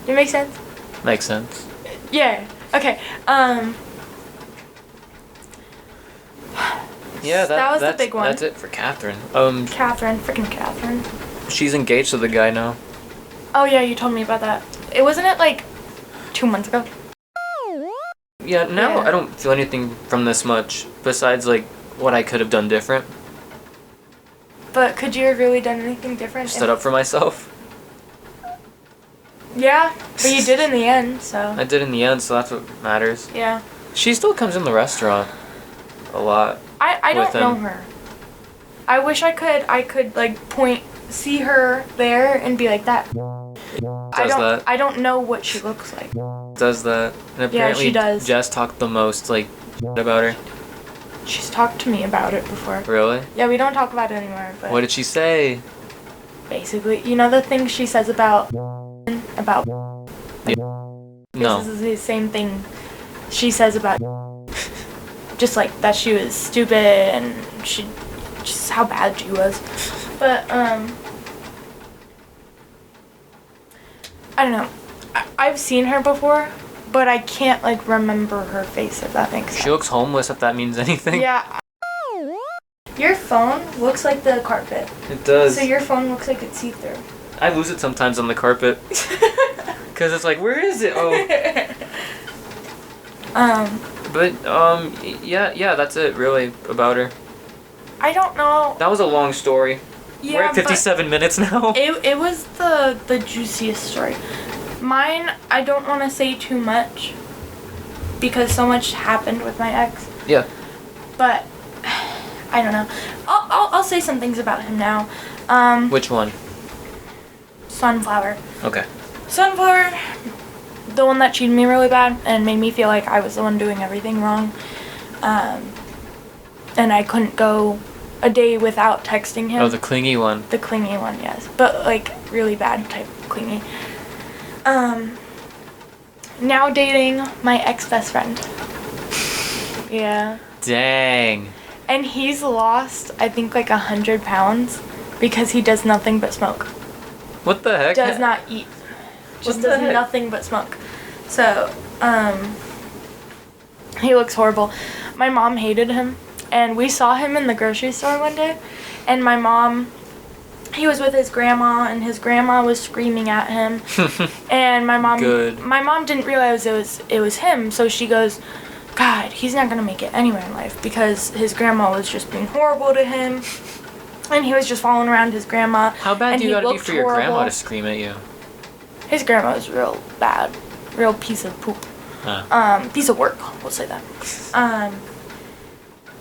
It makes sense? Makes sense. Yeah. Okay. Yeah, that was the big one. That's it for Catherine. Catherine, freaking Catherine. She's engaged to the guy now. Oh yeah, you told me about that. Wasn't it like 2 months ago? Yeah, now I don't feel anything from this much, besides like what I could have done different. But could you have really done anything different? Stood up for myself. Yeah, but you did in the end, so. I did in the end, so that's what matters. Yeah. She still comes in the restaurant a lot. I don't know her. I wish I could like see her there and be like that. I don't know what she looks like. Does that. And apparently she does. Jess talked the most like about her. She's talked to me about it before. Really? Yeah, we don't talk about it anymore, but what did she say? Basically, you know the things she says about No. This is the same thing she says about just like that she was stupid and just how bad she was. But I don't know. I've seen her before but I can't like remember her face, if that makes sense. She looks homeless, if that means anything. Yeah. Your phone looks like the carpet. It does. So your phone looks like it's see-through. I lose it sometimes on the carpet. Because it's like, where is it? Oh. Yeah, that's it really about her. I don't know. That was a long story. Yeah, we're at 57 minutes now. It was the juiciest story. Mine, I don't want to say too much because so much happened with my ex. Yeah. But I don't know. I'll say some things about him now. Which one? Sunflower. Okay. Sunflower, the one that cheated me really bad and made me feel like I was the one doing everything wrong. And I couldn't go a day without texting him. Oh, the clingy one. The clingy one, yes. But like really bad type clingy. Now dating my ex-best friend. Yeah. Dang. And he's lost, I think, like 100 pounds because he does nothing but smoke. What the heck? Does not eat. Just does nothing but smoke. So, he looks horrible. My mom hated him. And we saw him in the grocery store one day. And my mom, he was with his grandma, and his grandma was screaming at him. And my mom didn't realize it was him. So she goes, God, he's not going to make it anywhere in life because his grandma was just being horrible to him. And he was just following around his grandma. How bad do you gotta be for your grandma to scream at you? His grandma was real bad. Real piece of poop. Piece of work, we'll say that.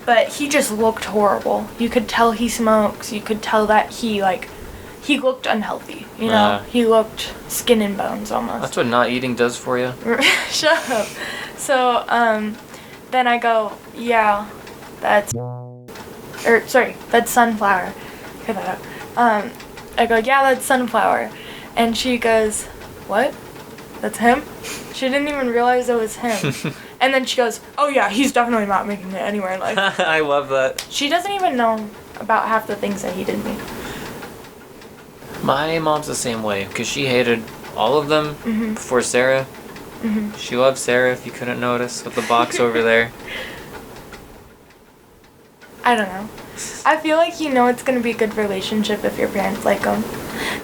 But he just looked horrible. You could tell he smokes. You could tell that he looked unhealthy. You know? He looked skin and bones almost. That's what not eating does for you. Shut up. So, then I go, yeah, that's Sunflower. Hear that out. I go, yeah, that's Sunflower. And she goes, what? That's him? She didn't even realize it was him. And then she goes, oh yeah, he's definitely not making it anywhere in life. I love that. She doesn't even know about half the things that he did to me. My mom's the same way, because she hated all of them before Sarah. She loved Sarah, if you couldn't notice, with the box over there. I don't know. I feel like you know it's going to be a good relationship if your parents like them.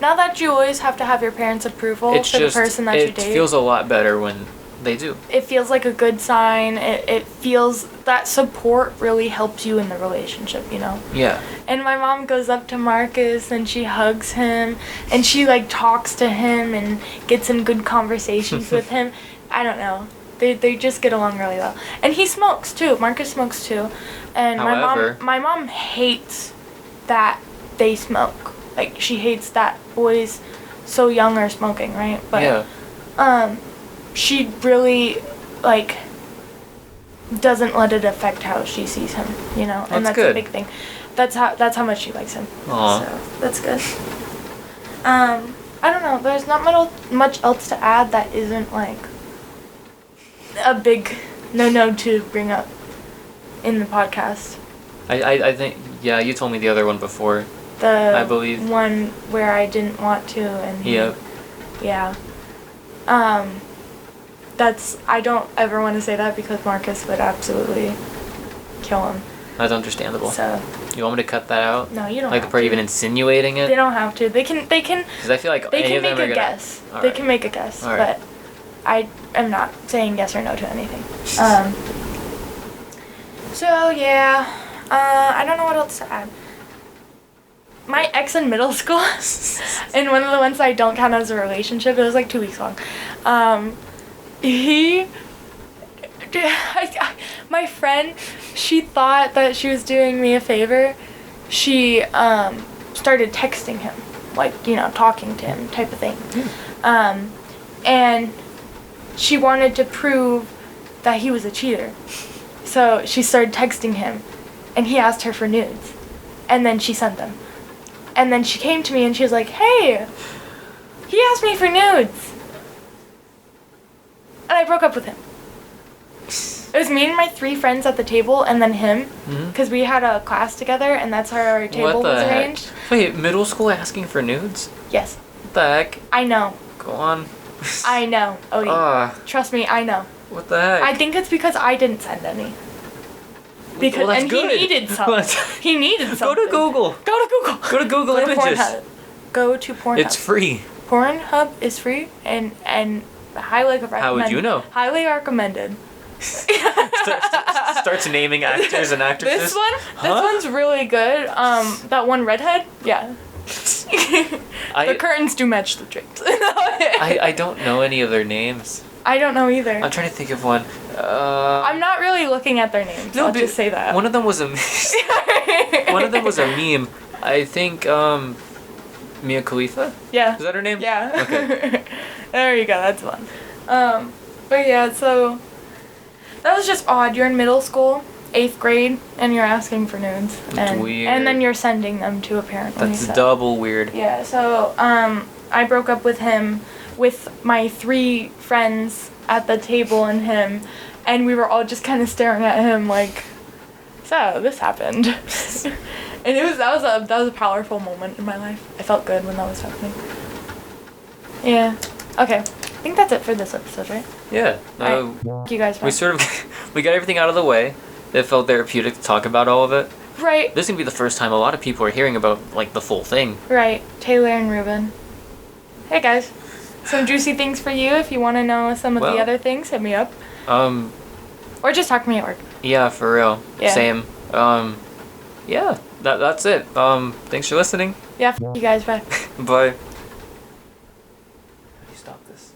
Not that you always have to have your parents' approval for the person that you date. It feels a lot better when they do. It feels like a good sign. It feels that support really helps you in the relationship, you know? Yeah. And my mom goes up to Marcus and she hugs him and she like talks to him and gets in good conversations with him. I don't know. They just get along really well. And he smokes too. Marcus smokes too. And However, my mom hates that they smoke. Like she hates that boys so young are smoking, right? But yeah. She really like doesn't let it affect how she sees him, you know? And that's good. A big thing. That's how much she likes him. Aww. So that's good. I don't know, there's not much else to add that isn't like a big no to bring up in the podcast. I think, yeah, you told me the other one before. I believe. One where I didn't want to and yep. Yeah. I don't ever want to say that because Marcus would absolutely kill him. That's understandable. So. You want me to cut that out? No, you don't. Like the part even insinuating it? They don't have to. They can. Because I feel like they any can of them make are a gonna. guess. All they right. can make a guess, All right. but I am not saying yes or no to anything. So yeah, I don't know what else to add. My ex in middle school, and one of the ones I don't count as a relationship, it was like 2 weeks long. My friend, she thought that she was doing me a favor. She started texting him, like, you know, talking to him type of thing. And she wanted to prove that he was a cheater. So she started texting him, and he asked her for nudes. And then she sent them. And then she came to me and she was like, hey, he asked me for nudes. And I broke up with him. It was me and my 3 friends at the table and then him. Because we had a class together and that's how our table was arranged. Wait, middle school asking for nudes? Yes. What the heck? I know. Go on. I know, Odie. Trust me, I know. What the heck? I think it's because I didn't send any. Because that's and good. he needed something. He needed something. Go to Google. Go to Google. Go to Google Go to Images. Pornhub. Go to Pornhub. It's free. Pornhub is free and highly recommended. How would you know? Highly recommended. Starts naming actors and actresses. This one's really good. That one redhead, yeah. The curtains do match the drapes. I don't know any of their names. I don't know either. I'm trying to think of one. I'm not really looking at their names. I'll just say that. One of them was a one of them was a meme. I think Mia Khalifa? Yeah. Is that her name? Yeah. Okay. There you go, that's one. But yeah, so that was just odd. You're in middle school, 8th grade, and you're asking for nudes. And, weird. And then you're sending them to apparently. That's double weird. Yeah, so I broke up with him with my 3 friends at the table and him, and we were all just kind of staring at him like, so this happened. And that was a powerful moment in my life. I felt good when that was happening. Yeah. Okay. I think that's it for this episode, right? Yeah. Right. You guys. We sort of we got everything out of the way. It felt therapeutic to talk about all of it. Right. This is gonna be the first time a lot of people are hearing about like the full thing. Right. Taylor and Ruben. Hey guys. Some juicy things for you if you want to know some of the other things. Hit me up. Or just talk to me at work. Yeah, for real. Yeah. Same. Yeah. That's it. Thanks for listening. Yeah. You guys. Bye. Bye. How do you stop this?